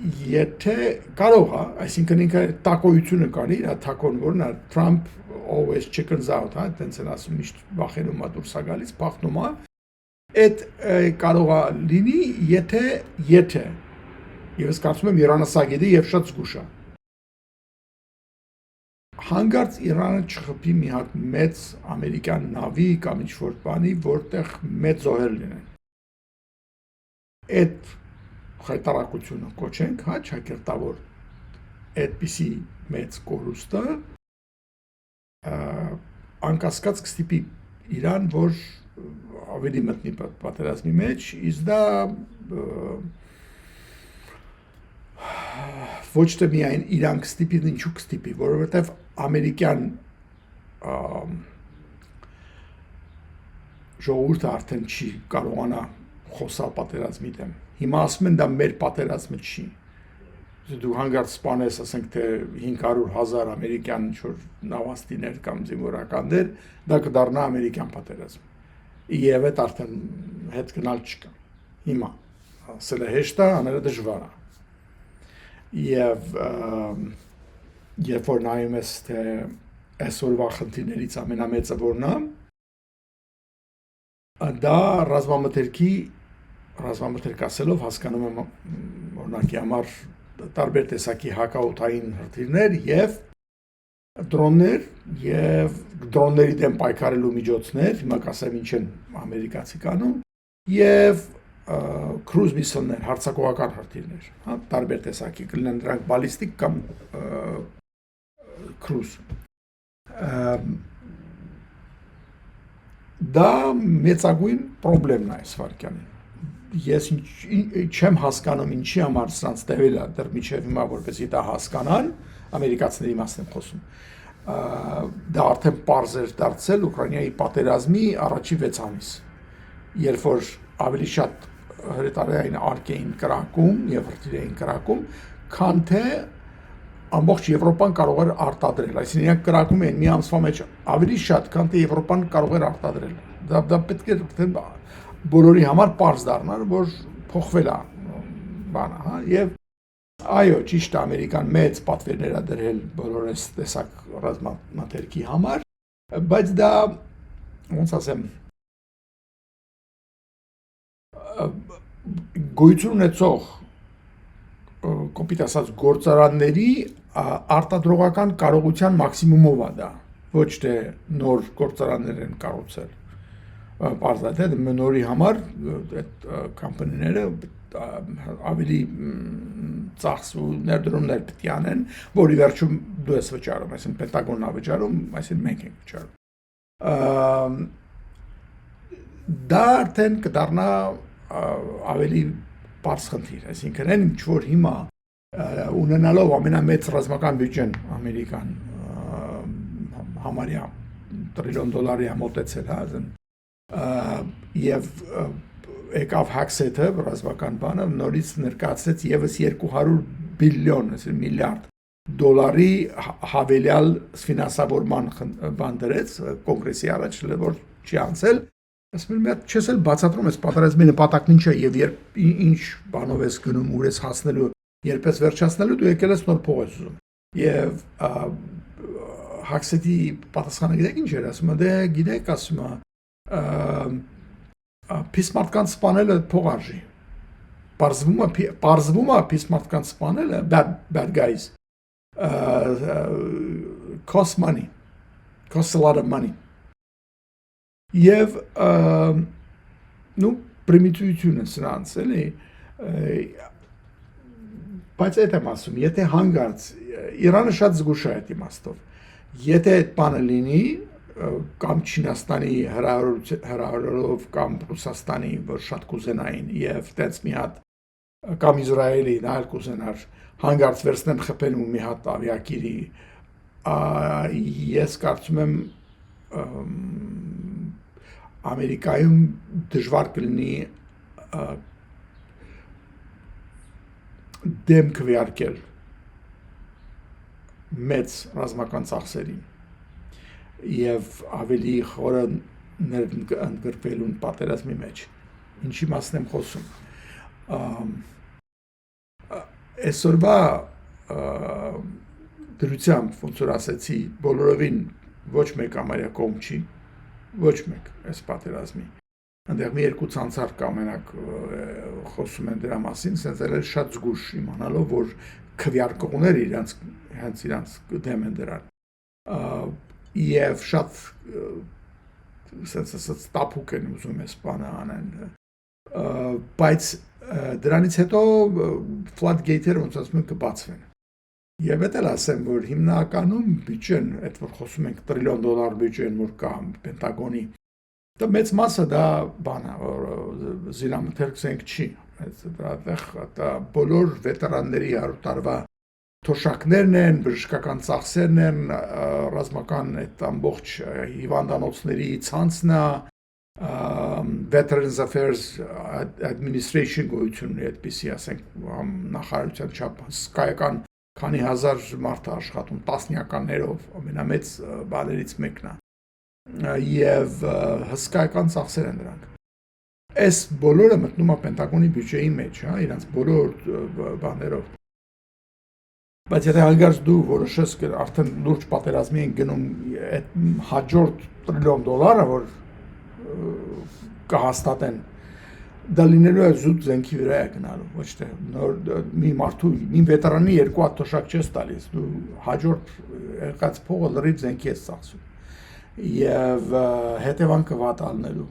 եթե կարող է, այսինքն ինքը տակոյությունը կանի, դա թակոն որն է, Trump always chickens out, հա, տենց են ասում, միշտ վախենում է դուրս է գալիս, փախնում է, այդ կարող է լինի, եթե, եւ ես կարծում եմ Իրանը սա գիտի եւ շատ զգուշ է։ Հանկարծ Իրանը չխփի մի հատ մեծ ամերիկյան նավի կամ ինչ-որ բանի, որտեղ մեծ զոհեր լինեն։ Այդ հայտարարությունը կոչենք, հա, ճակերտավոր այդպիսի մեծ կորուստը անկասկած կստիպի Իրան, որ ավելի մտնի պատերազմի մեջ, իսկ դա ոչ թե միայն Իրան կստիպի, ինչու կստիպի, որովհետև ամերիկյան ժողովուրդը արդեն չի կարողանա խոսալ պատերազմի դեմ։ Հիմա ասում են դա մեր պատերազմը չի։ Դու հանգարց սպանես, ասենք թե 500,000 ամերիկյան ինչ-որ նավաստիներ կամ զինվորականներ, դա կդառնա ամերիկյան պատերազմ։ Եվ այդ արդեն հետ գնալ չկա։ Հիմա ասելը հեշտ է, անելը դժվար է։ Եվ երբ որ նայում ես թե այսօրվա խնդիրներից ամենամեծը որն է, դա ռազմամթերք ասելով հասկանում եմ օրինակի համար տարբեր տեսակի հակաօդային հրթիռներ եւ դրոններ եւ դրոնների դեմ պայքարելու միջոցներ, հիմա կասեմ ինչ են ամերիկացի կանում եւ cruise missile-ներ, հարձակողական հրթիռներ, հա, տարբեր տեսակի կլինեն դրանք բալիստիկ կամ cruise դա մեծագույն խնդիրն է այս վարքյանին։ Ես չեմ հասկանում ինչի համար սրանց տևել է դեռ մինչև հիմա որպեսզի դա հասկանան, ամերիկացիների մասն եմ խոսում։ Դա արդեն պարզ էր դարձել Ուկրաինայի պատերազմի առաջի 6 ամիս, երբ որ ավելի շատ հրետանային արգ էին կրակում եւ հրթիռ էին կրակում, քան թե ամբողջ Եվրոպան կարող էր արտադրել, այսինքն իրենք կրակում են մի ամսվա մեջ ավելի շատ, քան թե Եվրոպան կարող էր արտադրել։ Դա պետք է բոլորի համար պարզ դառնա, որ փոխվել է բանը, հա, եւ այո, ճիշտ է, Ամերիկան մեծ պատվերներ է դրել բոլոր այս տեսակ ռազմամթերքի համար, բայց դա ոնց ասեմ գույություն ունեցող կոպիտ ասած գործարանների արտադրողական կարողության մաքսիմումով է դա, ոչ թե նոր գործարաններ են կառուցել։ Պարզապես նորի համար այդ կամպանիները ավելի ծախս ու ներդրումներ պետք է անեն, որի վերջում դու ես վճարում, այսինքն Պենտագոնն է վճարում, այսինքն մենք ենք վճարում։ Դա արդեն կդառնա ավելի բարձ խնդիր, այսինքն այն ինչ որ հիմա ունենալով ամենամեծ ռազմական բյուջեն Ամերիկան համարյա $1 տրիլիոն մոտեցել, հա, եւ եկավ Հաքսեթը ռազմական բանը, նորից ներկայացրեց եւս 200 բիլիոն, այսինքն միլիարդ դոլարի հավելյալ ֆինանսավորման բան դրեց կոնգրեսի առաջ, որ չի անցել։ Ասում եմ, մի հատ չես էլ բացատրում ես պատերազմի նպատակն ինչ է եւ երբ ինչ բանով ես գնում, ուր ես հասնելու, երբ ես վերջացնելու, դու եկել ես նոր փող ես ուզում։ Եվ Հաքսետի պատասխանը գիտեք ինչ էր ասում, դե գիտեք, ասում է, փիսմարտկանց սպանելը փող արժի։ Պարզվում է փիսմարտկանց սպանելը bad guys cost money, cost a lot of money։ Եվ պրիմիտիվությունը սրանց, էլի, բայց այդ եմ ասում, եթե հանգարց, Իրանը շատ զգուշ է այդ իմաստով, եթե այդ բանը լինի, կամ Չինաստանի հրահրելով, կամ Ռուսաստանի, որ շատ կուզենային, և տենց մի հատ, կամ Իսրայելի, նա էլ կուզենար, հանգարց վերցնեն խփեն ու մի հատ ավիակիրի, ես կարծում եմ, Ամերիկայում դժվար կլինի դեմ քվեարկել մեծ ռազմական ծախսերին եւ ավելի խորը ընդգրկվելուն պատերազմի մեջ։ Ինչի մասն եմ խոսում։ Այսօրվա դրությամբ, ոնց որ ասեցի, բոլորովին ոչ մեկ ամարյա կողմ չի, ոչ մեկ այս պատերազմի։ Այնտեղ մի երկու ցանցար կա մենակ խոսում են դրա մասին, ասես էլ շատ զգուշ իմանալով, որ քվեարկողները իրանց դեմ են դրան։ Եվ շատ ասես տափուկ են ուզում այս բանը անեն։ Բայց դրանից հետո floodgate-երը ոնց ասում են կբացվեն։ Եվ դա էլ ասեմ, որ հիմնականում բյուջեն, այդ որ խոսում ենք $1 տրիլիոն բյուջեն, որ կա Պենտագոնի, դա մեծ մասը դա բան է, որ զինամթերք չի, դա բոլոր վետերանների 100 տարվա թոշակներն են, բժշկական ծախսերն են, ռազմական այդ ամբողջ հիվանդանոցների ցանցն է, Veterans Affairs Administration գոյություն ունի այդպիսի, ասենք, նախարարության չափ հսկայական քանի հազար մարդ աշխատում, տասնյականներով, ամենամեծ բաներից մեկն է, և հսկայական ծախսեր են դրանք։ Այս բոլորը մտնում է Պենտագոնի բյուջեի մեջ, իրանց բոլոր բաներով։ Բայց եթե հանգարց դու որոշես արդեն լուրջ պատերազմի են գնում այդ հաջորդ $1 տրիլիոն, որ կհաստատեն, դա լինելու է զուտ զենքի վրա է գնալու, ոչ թե մի մարդու, մի վետերանի 2 հատ թոշակ չես տալիս, դու հաջորդ եղած փողը լրիվ զենքի ես ծախսում և հետևանքը վատ ալնելու,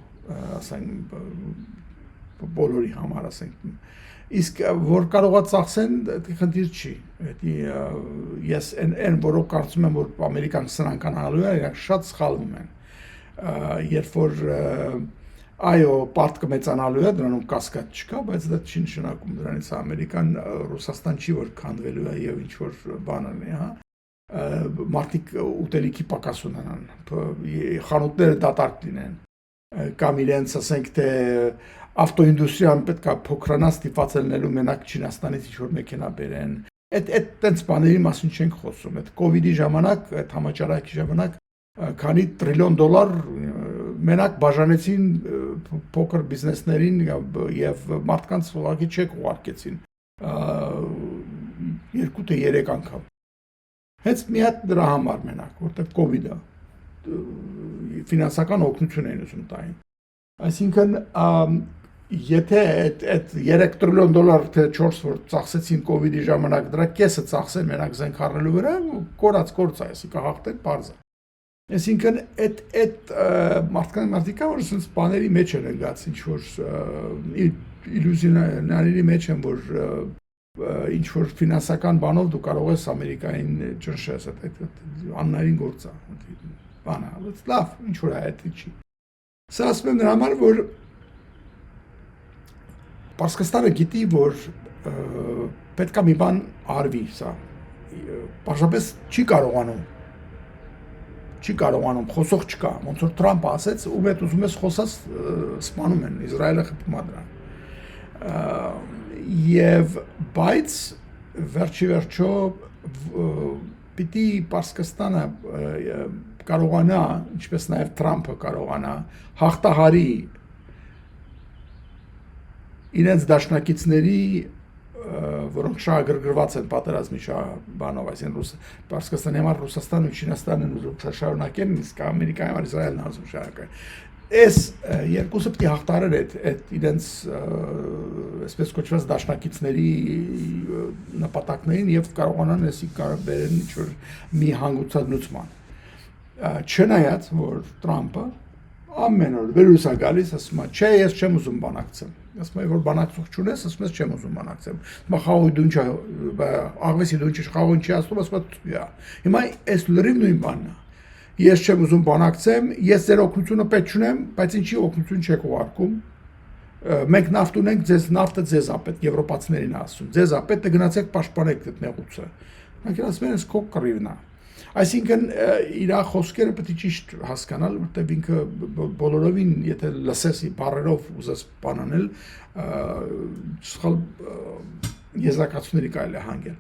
ասենք, բոլորի համար, ասենք, իսկ որ կարող է ծախսեն, դա խնդիր չի, ես այն որով կարծում եմ, որ Ամերիկան սրանք անալու է, իրանք շատ սխալվում են, երբ որ այո, պարտ կմեծանալու է, դրանում կասկած չկա, բայց դա չի նշանակում դրանից Ամերիկան Ռուսաստան չի, որ քանդվելու է և ինչ-որ բան ունի, մարդիկ ուտելիքի պակաս ունենան, խանութները դատարկ լինեն, կամ իրենց, ասենք, թե ավտոինդուստրիան պետք է փոքրանա ստիպված ելնելու մենակ Չինաստանից ինչ-որ մեքենա բերեն, այդ տենց բաների մասին չենք խոսում, այդ կոവിഡ്ի ժամանակ, այդ համաճարակի ժամանակ քանի տրիլիոն դոլար մենակ բաժանեցին փոքր բիզնեսներին եւ մարդկանց ուղղակի չեք ուղարկեցին 2 թե 3 անգամ հենց մի հատ դրա համար մենակ որտեղ կոവിഡ്ը ֆինանսական օգնություն էին ուզում տային այսինքն եթե այդ 3 տրիլիոն դոլար թե 4 որ ծախսեցին կոവിഡ്ի ժամանակ դրա կեսը ծախսեն մենակ զենք առնելու վրա կորած կորց է այսինքն հաղթել բարձ է այսինքն այդ մարդիկա որ sense բաների մեջ են գած ինչ որ իլյուզիաների մեջ են որ ինչ որ ֆինանսական բանով դու կարող ես Ամերիկային ճնշես այդ աննային գործ է բանա լավ ինչ որ է այդ չի սա ասում եմ նրա համար որ Պարսկաստանը գիտի, որ պետք է մի բան արվի սա, պարզապես չի կարողանում, խոսող չկա, ոնց որ Թրամպը ասեց, ում հետ ուզում ես խոսած սպանում են, Իսրայելը խփում է դրան, և բայց վերջի վերջո պիտի Պարսկաստանը կարողանա, ինչպես նաև Թրամպը կարողանա, հաղթահարի իրենց դաշնակիցների որոնք շահագրգռված են պատերազմի բանով, այսինքն Պարսկաստանի համար Ռուսաստանն ու Չինաստանն ուզում շարունակեն, իսկ Ամերիկայի համար Իսրայելն ուզում շարունակեն։ Այս երկուսը պետք է հաղթարեն այդ իրենց այսպես կոչված դաշնակիցների նպատակներին եւ կարողանան էսի բերեն ինչ-որ մի հանգուցալուծման։ Չնայած որ Թրամպը ամեն օր վերուս է գալիս, ասում է, չէ, ես չեմ ուզում բանակցեմ։ Ասում է, որ բանակցող չունես, ասում ես չեմ ուզում բանակցեմ։ Հիմա խաղողի դու ինչ աղվեսի դու ինչ խաղողին չի ասում, ասում է, հիմա այս լրիվ նույն բանն է։ Ես չեմ ուզում բանակցեմ, ես ձեր օգնությունը պետք չունեմ, բայց ինչի օգնություն չեք ուղարկում։ Մենք նավթ ունենք, ձեզ նավթը ձեզ է պետք, եվրոպացիներին ասում։ Ձեզ է պետք, գնացեք պաշտպանեք այդ նեղուցը։ Նրանք ասում են, քո կռիվն է։ Այսինքն իր խոսքերը պետք է ճիշտ հասկանալ, որտեղ ինքը բոլորովին եթե լսես բառերով ուզես բանանել, սխալ եզրակացությունների կարելի է հանգել։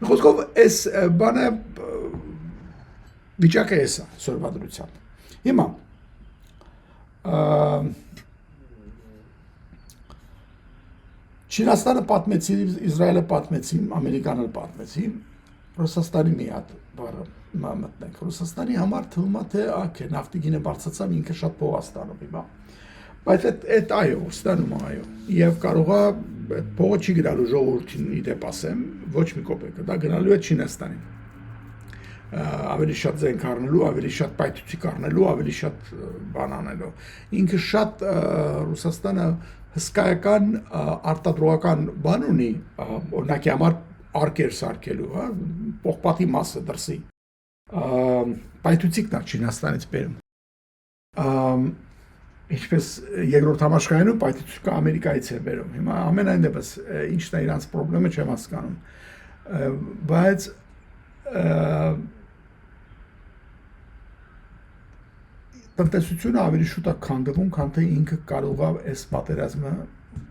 Խոսքով այս բանը վիճակը էս է սորվադրությամբ։ Հիմա Չինաստանը պատմեցի, Իսրայելը պատմեցի, Ամերիկանը պատմեցի, Ռուսաստանի մի հատ բառը մտնենք։ Ռուսաստանի համար թվում է թե ակ է, նավթի գինը բարձրացավ ինքը շատ փող է ստանում հիմա։ Բայց այդ այո, ստանում է այո։ Եվ կարող է այդ փողը չի գնալու ժողովրդին իդեպ ասեմ, ոչ մի կոպեկ, դա գնալու է Չինաստանին։ Ավելի շատ զենք առնելու, ավելի շատ պայթուցիկ առնելու, ավելի շատ բան անելու։ Ինքը շատ Ռուսաստանը հսկայական արտադրողական բան ունի, օրինակի համար արկեր սարքելու, հա, պողպատի մասը դրսի։ Պայթուցիկն է Չինաստանից բերում։ Ինչպես երկրորդ համաշխարհայինում պայթուցիկը Ամերիկայից է բերում։ Հիմա ամենայն դեպս ինչն է իրանց խնդրումը չեմ հասկանում։ Բայց տնտեսությունը ավելի շուտ է քանդվում, քան թե ինքը կարող է այս պատերազմը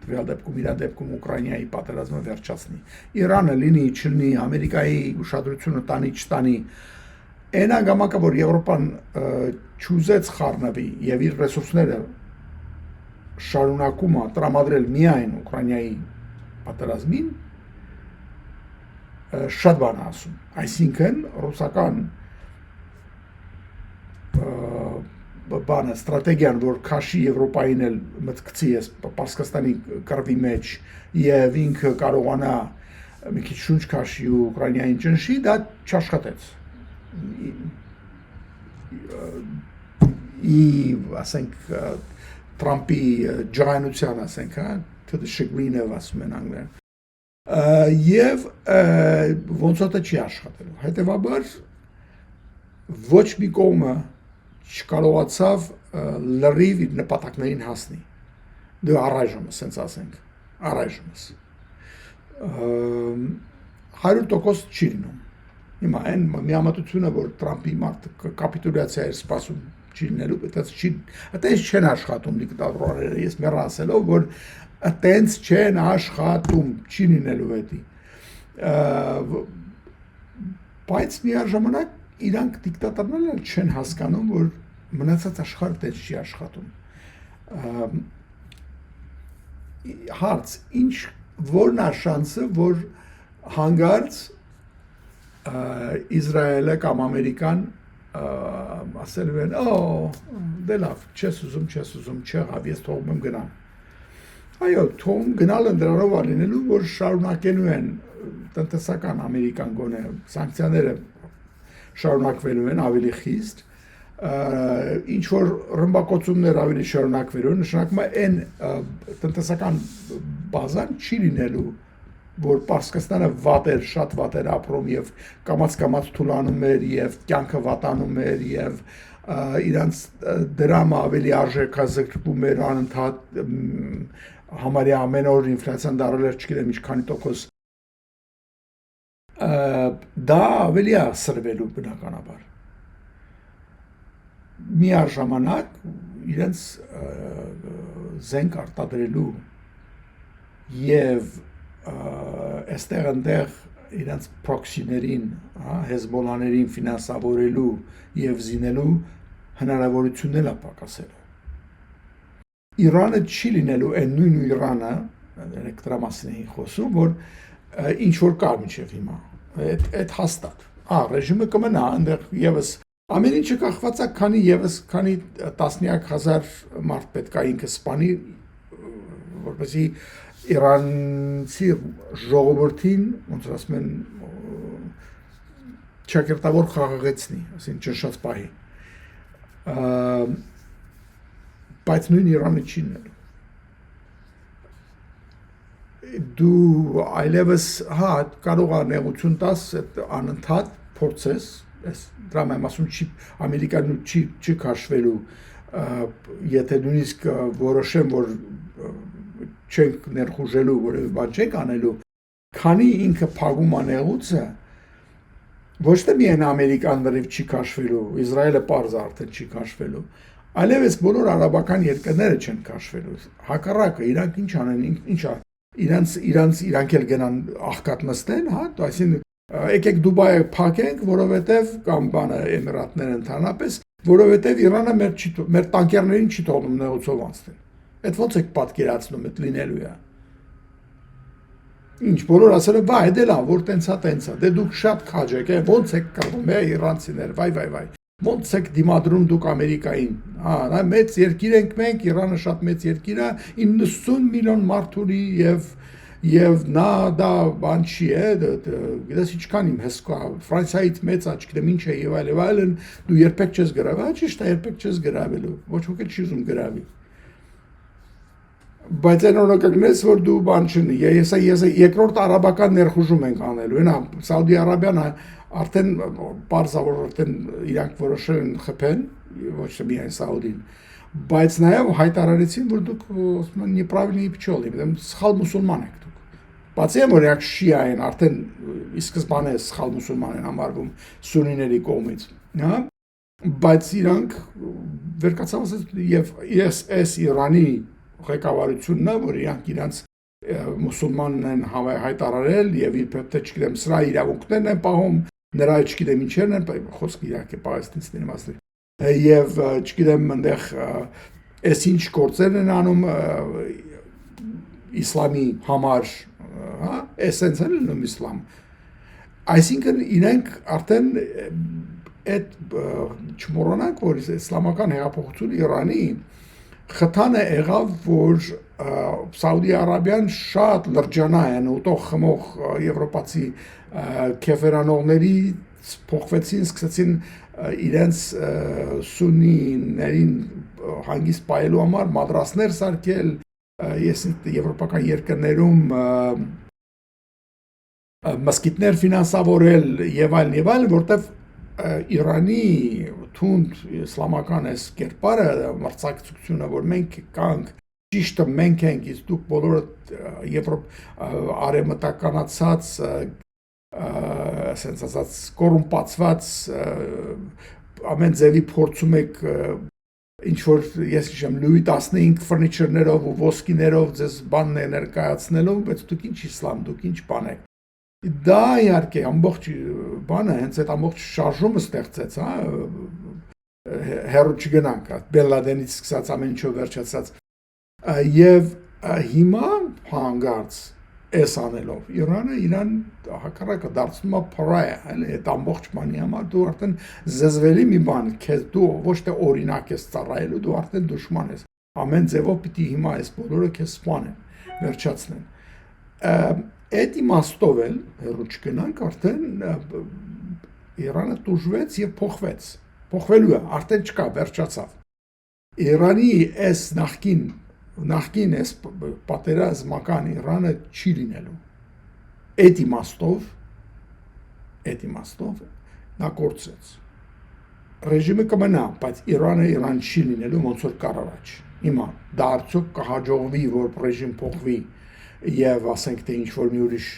տվյալ դեպքում իր դեպքում Ուկրաինայի պատերազմը վերջացնի։ Իրանը լինի, չլինի, Ամերիկայի ուշադրությունը տանի, չտանի, այն հանգամանքը, որ Եվրոպան չուզեց խառնվի եւ իր ռեսուրսները շարունակում է տրամադրել միայն Ուկրաինայի պատերազմին, շատ բան ասում։ Այսինքն ռուսական բանը ստրատեգիան, որ քաշի Եվրոպային էլ մտքցի ես Պարսկաստանի կռվի մեջ եւ ինքը կարողանա մի քիչ շունչ քաշի ու Ուկրաինային ճնշի, դա չաշխատեց։ Ասենք Թրամպի ջրանության, ասենք, հա, to the chagrin of ասում են անգլերեն։ Եվ ոնց որ չի աշխատելու։ Հետևաբար ոչ մի կողմը չկարողացավ լրիվ իր նպատակներին հասնի։ Դու առայժմ, ասենց ասենք, առայժմ 100% չի լինում։ Հիմա այն միամտությունը, որ Թրամպի մարդը կապիտուլյացիա էր սպասում չի լինելու, այդպես չեն աշխատում դիկտատորները, ես մեռ ասելով, որ այդպես չեն աշխատում, չի լինելու հետի։ բայց միաժամանակ իրանք դիկտատորները չեն հասկանում, որ մնացած աշխարհը դեռ չի աշխատում։ Հարց, որն է շանսը, որ հանգարց Իսրայելը կամ Ամերիկան ասել են, դե լավ, չես ուզում, չեղավ, ես թողում եմ գնամ։ Այո, թողում գնալը դրանով է լինելու, որ շարունակելու են տնտեսական Ամերիկան գոնե սանկցիաները շարունակվելու են ավելի խիստ, ինչ որ ռմբակոծումներ ավելի շարունակվելու են, նշանակում է այն տնտեսական բազան չի լինելու, որ Պարսկաստանը շատ վատ էր ապրում եւ կամաց թուլանում էր եւ կյանքը վատանում էր եւ իրանց դրամը ավելի արժեքազրկվում էր անընդհատ համարյա ամեն օր ինֆլյացիան դարել էր չգիտեմ ինչքանի տոկոս դա ավելի է սրվելու բնականաբար միաժամանակ իրենց զենք արտադրելու եւ այստեղ այնտեղ իրենց պրոքսիներին, հեզբոլաներին ֆինանսավորելու եւ զինելու հնարավորություններ է պակասելու։ Իրանը չի լինելու այն նույն Իրանը, դրա մասին էին խոսում, որ ինչ որ կար մինչև հիմա։ Այդ հաստատ։ Ռեժիմը կմնա, այնտեղ եւս ամեն ինչը կախված է քանի տասնյակ հազար մարդ պետք է ինքը սպանի, որպեսզի Իրանցի ժողովրդին, ոնց ասում են, ճակերտավոր խաղաղեցնի, ասեն ճնշած պահի։ Բայց նույն Իրանը չի լինելու։ Դու այլևս, կարող է նեղություն տաս, անընդհատ փորձես, դրա եմ ասում, Ամերիկան չի քաշվելու, եթե նույնիսկ որոշեմ, որ չենք ներխուժելու, որևէ բան չենք անելու, քանի ինքը փակում անեղուցը, ոչ թե միայն Ամերիկան լրիվ չի քաշվելու, Իսրայելը պարզ արդեն չի քաշվելու, այլևս բոլոր արաբական երկրները չեն քաշվելու, հակառակը, իրանք ինչ անեն, իրանք էլ գնան աղքատ նստեն, այսինքն եկեք Դուբայը փակենք, որովհետև կամ բանը Էմիրատները ընդհանրապես, որովհետև Իրանը մեր տանկերներին չի թողնում նեղուցով անցնել։ Այդ ոնց եք պատկերացնում, այդ լինելու է։ Ինչ բոլոր ասել են, վայ, դե լավ, որ տենցա, դե դուք շատ քաջ եք, ոնց եք կռվում, իրանցիներ, վայ, ոնց եք դիմադրում դուք Ամերիկային, մեծ երկիր ենք մենք, Իրանը շատ մեծ երկիր է, 90 միլիոն մարդ ունի եւ նա դա բան չի է, գիտես ինչքան իմ հսկա, Ֆրանսիայից մեծ չգիտեմ ինչ է եւ այլն, դու երբեք չես գրավել, ճիշտ է, երբեք չես գրավելու, ոչ ոք չի ուզում գրավի։ Բայց այն օրոնակներս, որ դու բան չունի, ես երկրորդ արաբական ներխուժում ենք անելու, նա Սաուդի Արաբիան արդեն պարզավոր արդեն իրանք որոշել են խփեն, ոչ թե միայն Սաուդին, բայց նաև հայտարարեցին, որ դուք неправильные пчелы, սխալ մուսուլման եք դուք։ Բացի այն, որ իրանք շիա են, արդեն ի սկզբանե սխալ մուսուլման են համարվում սունիների կողմից, բայց իրանք վերկացավ եւ այս Իրանի ղեկավարությունն է, որ իրանք իրանց մուսուլմանն են հայտարարել եւ իբր թե չգիտեմ սրա իրավունքներն են պահում, նրա չգիտեմ ինչերն են, խոսքը իրանք է պաղեստինցիների մասին։ Եվ չգիտեմ այնտեղ այս ինչ գործեր են անում իսլամի համար, էսենս են լինում իսլամ։ Այսինքն իրենք արդեն այդ չմոռանանք, որ իսլամական հեղափոխությունը Իրանի խթանը եղավ, որ Սաուդի Արաբիան շատ լրջանա են ուտող խմող եվրոպացի քեֆերանողների փոխվեցին, սկսեցին իրենց սունիներին հանգիստ պահելու համար մադրասներ սարքել, ես եվրոպական երկրներում մսկիթներ ֆինանսավորել եւ այլն, որտեվ Իրանի թունդ իսլամական այս կերպարը մրցակցությունը, որ մենք կանք, ճիշտը մենք ենք, իսկ դուք բոլորը արևմտականացած, ասենց ասած, կոռումպացված ամեն ձևի փորձում եք ինչ որ ես հիշեմ Լուի 15 ֆուրնիչերներով ու ոսկիներով ձեզ բանն ներկայացնելով, բայց դուք ինչ իսլամ, դուք ինչ բան եք։ Դա իհարկե ամբողջ բանը հենց այդ ամբողջ շարժումը ստեղծեց, հա, հերո չգնանք, Բելլադենից սկսած ամեն ինչով վերջացած եւ հիմա հանգարց էս անելով Իրանը իրան հակառակը դարձնում է փրայա, հələ այդ ամբողջ բանի համար դու արդեն զզվելի մի բան քեզ դու ոչ թե օրինակ ես ծառայելու, դու արդեն դժման ես։ Ամեն ձևով պիտի հիմա այս բոլորը քեզ սպանեն, վերջացնեն։ Այդ իմաստով էլ հերո չգնանք արդեն Իրանը տուժվեց եւ փոխվելու է, արդեն չկա, վերջացավ։ Իրանի այս նախկին այս պատերազմական Իրանը չի լինելու։ Այդ իմաստով նա կորցրեց։ Ռեժիմը կմնա, բայց Իրանը Իրան չի լինելու ոնց որ կար առաջ։ Հիմա դա արդյոք կհաջողվի, որ ռեժիմ փոխվի եւ ասենք թե ինչ որ մի ուրիշ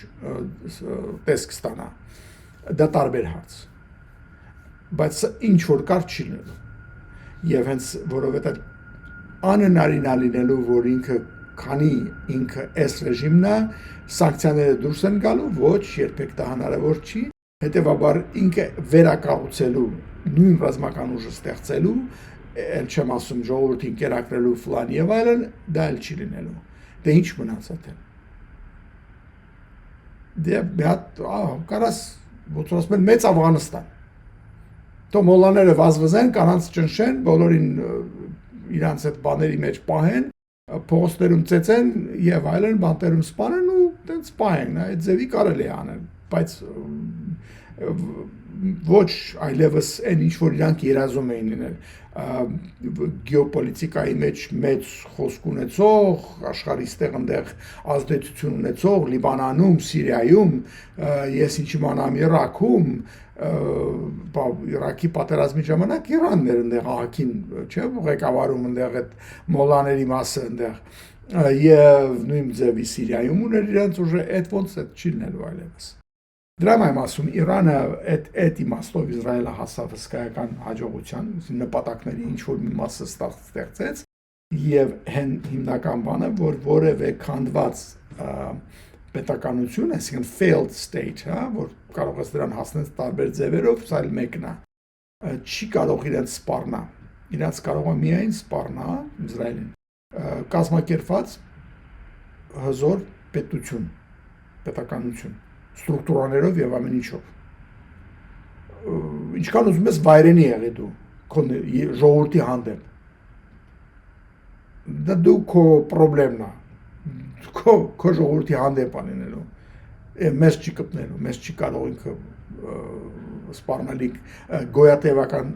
տեսք ստանա։ Դա տարբեր հարց։ Բայց ինչ որ կար չի լինելու։ Եվ հենց որովհետեւ անհնարին է լինելու, որ քանի ինքը այս ռեժիմն է, սանկցիաները դուրս են գալու, ոչ, երբեք դա հնարավոր չի, հետևաբար ինքը վերակառուցելու, նույն ռազմական ուժը ստեղծելու, էլ չեմ ասում ժողովրդին կերակրելու ֆլան եւ այլն, դա էլ չի լինելու։ Դե ինչ մնացած է։ Դե բիատ կարաս ոնց ասում են մեծ Աֆղանստան։ Թող մոլաները վազվզեն, կանանց ճնշեն, բոլորին իրանց այդ բաների մեջ պահեն, փողոցներում ծեծեն եւ այլն, բանտերում սպանեն ու տենց պահեն, այդ ձևի կարելի է անել, բայց ոչ այլևս այն ինչ որ իրանք երազում էին լինել գեոպոլիտիկայի մեջ մեծ խոսք ունեցող, աշխարհի ստեղ այնտեղ ազդեցություն ունեցող Լիբանանում, Սիրիայում, ես ինչ իմանամ Իրաքում, Իրաքի պատերազմի ժամանակ Իրանն էր այնտեղ ահագին, չէ՞, ղեկավարում այնտեղ այդ մոլաների մասը այնտեղ եւ նույն ձևի Սիրիայում ուներ իրենց ուժը, այդ ոնց է չի լինելու այլևս։ Դրամ եմ ասում Իրանը այդ իմաստով Իսրայելը հասավ հսկայական հաջողության, նպատակների ինչ որ մի մասը ստեղծեց եւ հիմնական բանը որ որևէ քանդված պետականություն, այսինքն failed state, հա, որ կարող է դրան հասնել տարբեր ձևերով, սա էլ մեկն է, չի կարող իրենց սպառնա։ Իրենց կարող է միայն սպառնա Իսրայելին կազմակերպված հզոր պետականություն ստրուկտուրաներով եւ ամեն ինչով։ Ինչքան ուզում ես վայրենի եղի դու ժողովրդի հանդեպ։ Դա դու քո խնդրեմն է։ Քո ժողովրդի հանդեպ անելու։ Մեզ չի կպնելու, մեզ չի կարող ինքը սպառնալիք գոյատևական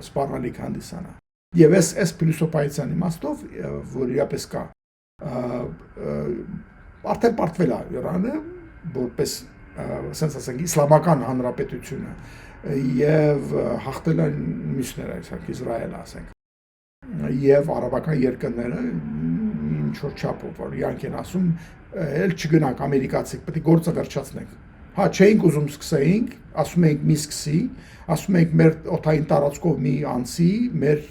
սպառնալիք հանդիսանա։ Եվ այս փիլիսոփայության իմաստով, որ իրապես կա արդեն պարտվել է Իրանը որպես ասենք ասենք իսլամական հանրապետությունը եւ հաղթել են մյուսները, ասենք Իսրայելը ասենք եւ արաբական երկրները ինչ որ չափով որ իրանք են ասում էլ չգնանք ամերիկացիք պետք է գործը վերջացնենք հա չէինք ուզում սկսեինք ասում ենք մի սկսի ասում ենք մեր օթային տարածքով մի անցի մեր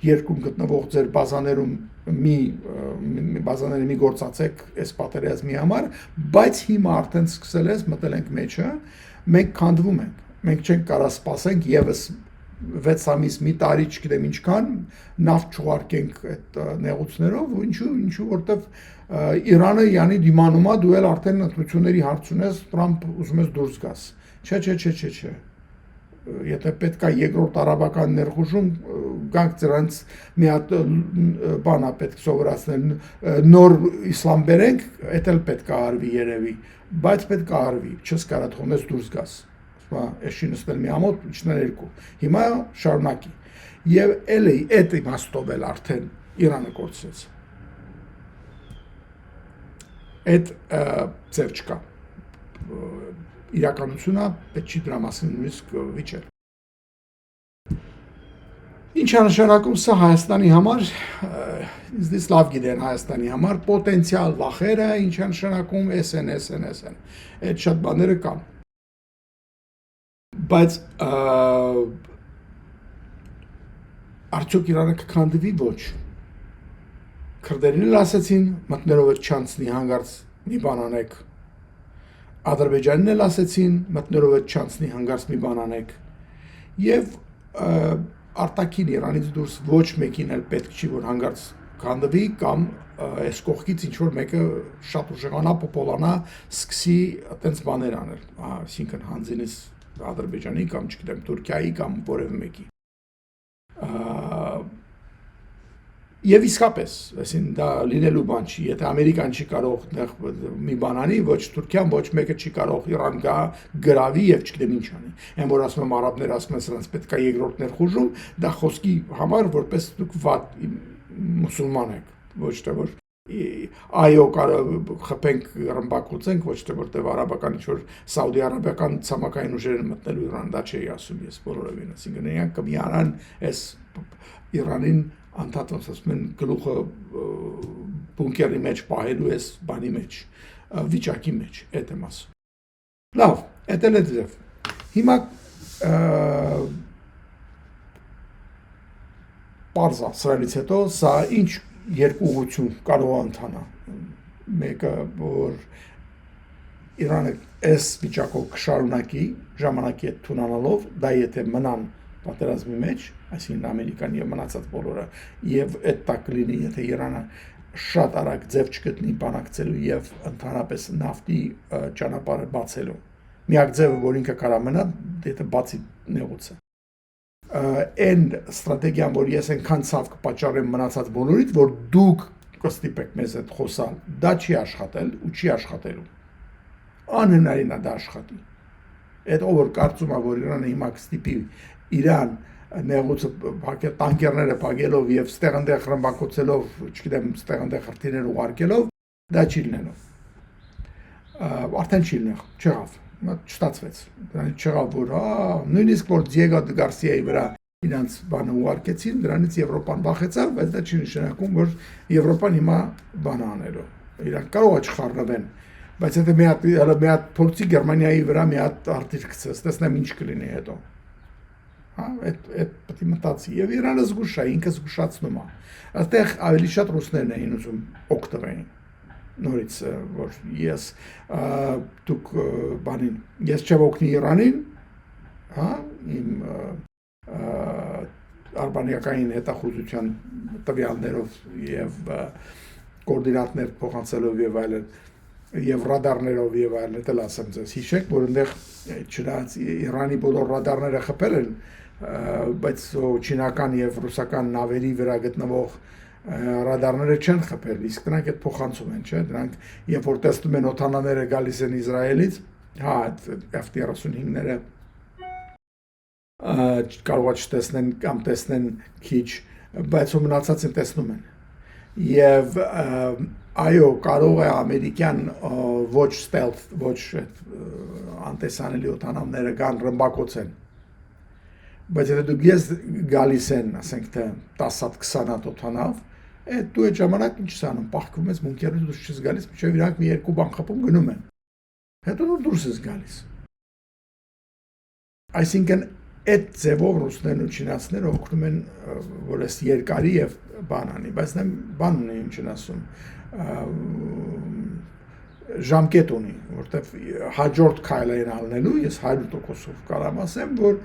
երկրում գտնվող ձեր բազաներում բազաները մի գործացեք այս պատերազմի համար բայց հիմա արդեն սկսել ես մտել ենք մեջը մենք քանդվում ենք չենք կարա սպասենք եւս 6 ամիս մի տարի չգիտեմ ինչքան նավթ չուղարկենք այդ նեղուցներով ինչու որտեվ Իրանը յանի դիմանում է դու էլ արդեն ընտրությունների հարց ունես Տրամփ ուզում ես դուրս գաս չէ եթե պետք է երկրորդ արաբական ներխուժում գանք դրանց մի հատ բանա պետք սովորացնել նոր իսլամ բերենք դա էլ պետք է արվի երևի բայց պետք է արվի չես կարա թողնես դուրս գաս Էշին ստել մի ամոթ իջնել երկու հիմա շարունակի եւ էլի այդ իմաստով էլ արդեն Իրանը կորցրեց այդ ծեր չկա իրականությունը պետք չի դրա մասին նույնիսկ վիճել ինչ նշանակում սա Հայաստանի համար ինձ լավ գիտեն Հայաստանի համար պոտենցիալ վախերը ինչ նշանակում SN այդ շատ բաները կան բայց արդյոք Իրանը կքանդվի ոչ քրդերին էլ ասեցին մտնելով այդ չանցնի հանգարց մի բան անեք Ադրբեջանին էլ ասեցին մտնելով այդ չանցնի հանգարց մի բան անեք եւ արտաքին Իրանից դուրս ոչ մեկին էլ պետք չի որ հանգարց կանդվի կամ այս կողքից ինչ որ մեկը շատ ուժեղանա պոպոլանա սկսի այտենց բաներ անել այսինքն հանձինից Ադրբեջանի կամ չգիտեմ Թուրքիայի կամ որևէ մեկի Եվ իսկապես, այսինքն դա լինելու բան չի, եթե Ամերիկան չի կարող մի բան անի, ոչ Թուրքիան, ոչ մեկը չի կարող Իրան գա գրավի եւ չգիտեմ ինչ անի։ Այն որ ասում եմ արաբներ ասում են սրանց պետք է երկրորդ ներխուժում, դա խոսքի համար որպես դուք վատ մուսուլման եք, ոչ թե որ այո կարող խփենք ռմբակոծենք, ոչ թե որտեղ արաբական ինչ որ Սաուդի-արաբական ցամաքային ուժեր են մտնելու Իրան, դա չի ասում ես բոլորովին, այսինքն իրանք կմիանան այս Իրանին անդադարձ ասում են գլուխը բունկերի մեջ պահելու էս բանի մեջ վիճակի մեջ այդ եմ ասում լավ այդ էլ է ձև հիմա պարզա սրանից հետո սա ինչ երկու ուղղություն կարող է ընթանա մեկը որ Իրանը այս վիճակով կշարունակի ժամանակի հետ թունանալով դա եթե մնան պատերազմի մեջ, այսինքն Ամերիկան եւ մնացած բոլորը եւ այդ տակ լինի, եթե Իրանը շատ արագ ձև չգտնի բանակցելու եւ ընդհանրապես նավթի ճանապարհը բացելու։ Միակ ձևը, որ ինքը կարա մնա, դա բացի նեղուցը։ Այն ստրատեգիան, որ ես այնքան ցավ կպաճառեմ մնացած բոլորիդ, որ դուք կստիպեք մեզ այդ խոսալ, դա չի աշխատել ու չի աշխատելու։ Անհնարին է դա աշխատի։ Այդ ով որ կարծում է, որ Իրանը հիմա կստիպի Իրան նեղուցը տանկերները փակելով եւ ստեղնդեղ ռմբակոծելով, չգիտեմ, ստեղնդեղ հրթիռներ ուղարկելով, դա չի լինելու։ Արդեն չի լինել, չեղավ, չստացվեց։ Դրանից չեղավ որ, նույնիսկ որ Դիեգո Գարսիայի վրա իրանց բանը ուղարկեցին, դրանից Եվրոպան վախեցավ, բայց դա չի նշանակում, որ Եվրոպան հիմա բան անելու։ Իրանք կարող է չխառնվեն, բայց եթե մի հատ փորձի Գերմանիայի վրա մի հատ հրթիռ գցես, տեսնեմ ինչ կլինի հետո։ Այդ պետք է մտածի եւ Իրանը զգուշ է, ինքը զգուշացնում է։ Այստեղ ավելի շատ ռուսներն էին ուզում օգտվեին։ Նորից որ ես դուք բանին, ես չեմ օգնի Իրանին, իմ արբանյակային հետախուզության տվյալներով եւ կոորդինատներ փոխանցելով եւ այլն եւ ռադարներով եւ այլն, դա ասեմ ձեզ։ Հիշեք, որ այնտեղ չնայած Իրանի բոլոր ռադարները խփել են բայց չինական եւ ռուսական նավերի վրա գտնվող ռադարները չեն խփել, իսկ դրանք այդ փոխանցում են, չէ՞, դրանք երբ որ տեսնում են օթանաները գալիս են Իսրայելից, F-35-ները կարող է չտեսնեն կամ տեսնեն քիչ, բայց ու մնացածը տեսնում են։ Եվ այո, կարող է ամերիկյան ոչ stealth, ոչ անտեսանելի օթանավները կան ռմբակոծեն։ Բայց եթե դուք ես գալիս են, ասենք թե 10-20 հատ օթանավ, դու այդ ժամանակ ինչ ես անում, պահկվում ես բունկերից դուրս չես գալիս, մինչև իրանք մի երկու բան խփում գնում են։ Հետո դու դուրս ես գալիս։ Այսինքն այդ ձևով ռուսներն ու չինացիները օգնում են, որ այս երկարի եւ բան անի, բայց նա բան ունի ինչ են ասում, ժամկետ ունի, որտեվ հաջորդ քայլերն անելու ես 100%-ով կարամ ասեմ, որ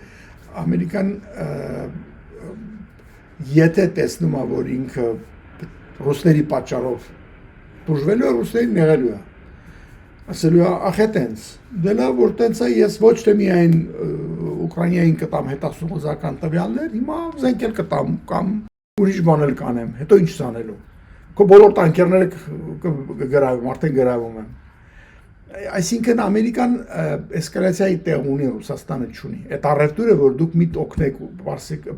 Ամերիկան եթե տեսնում է, որ ինքը ռուսների պատճառով բուժվելու է, ռուսներին նեղելու է։ Ասելու է, ախ էտենց, դե լավ, որ տենց է, ես ոչ թե միայն Ուկրաինային կտամ հետազոտողական տվյալներ, հիմա զենքեր կտամ կամ ուրիշ բան էլ կանեմ, հետո ինչ անելու։ Քո բոլոր տանկերները կգրավում, արդեն գրավում են։ Այսինքն Ամերիկան էսկալացիայի տեղ ունի, Ռուսաստանը չունի։ Այդ առևտուրը, որ դուք մի օգնեք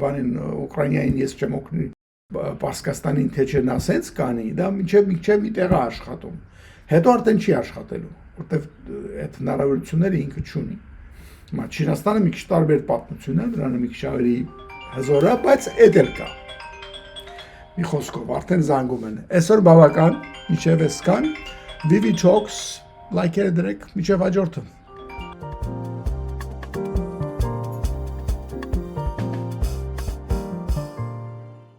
բանին Ուկրաինային ես չեմ օգնի, Պարսկաստանին թե չեն ասենց կանի, դա մինչև մի տեղ է աշխատում։ Հետո արդեն չի աշխատելու, որտեվ այդ հնարավորությունները ինքը չունի։ Հիմա Չինաստանը մի քիչ տարբեր պատմություն է, դրանը մի քիչ ավելի հզոր է, բայց էդ էլ կա։ Մի խոսքով արդեն զանգում են։ Այսօր բավական, մինչև այսքան, Vivi Talks լայքերը դրեք, մինչև հաջորդը։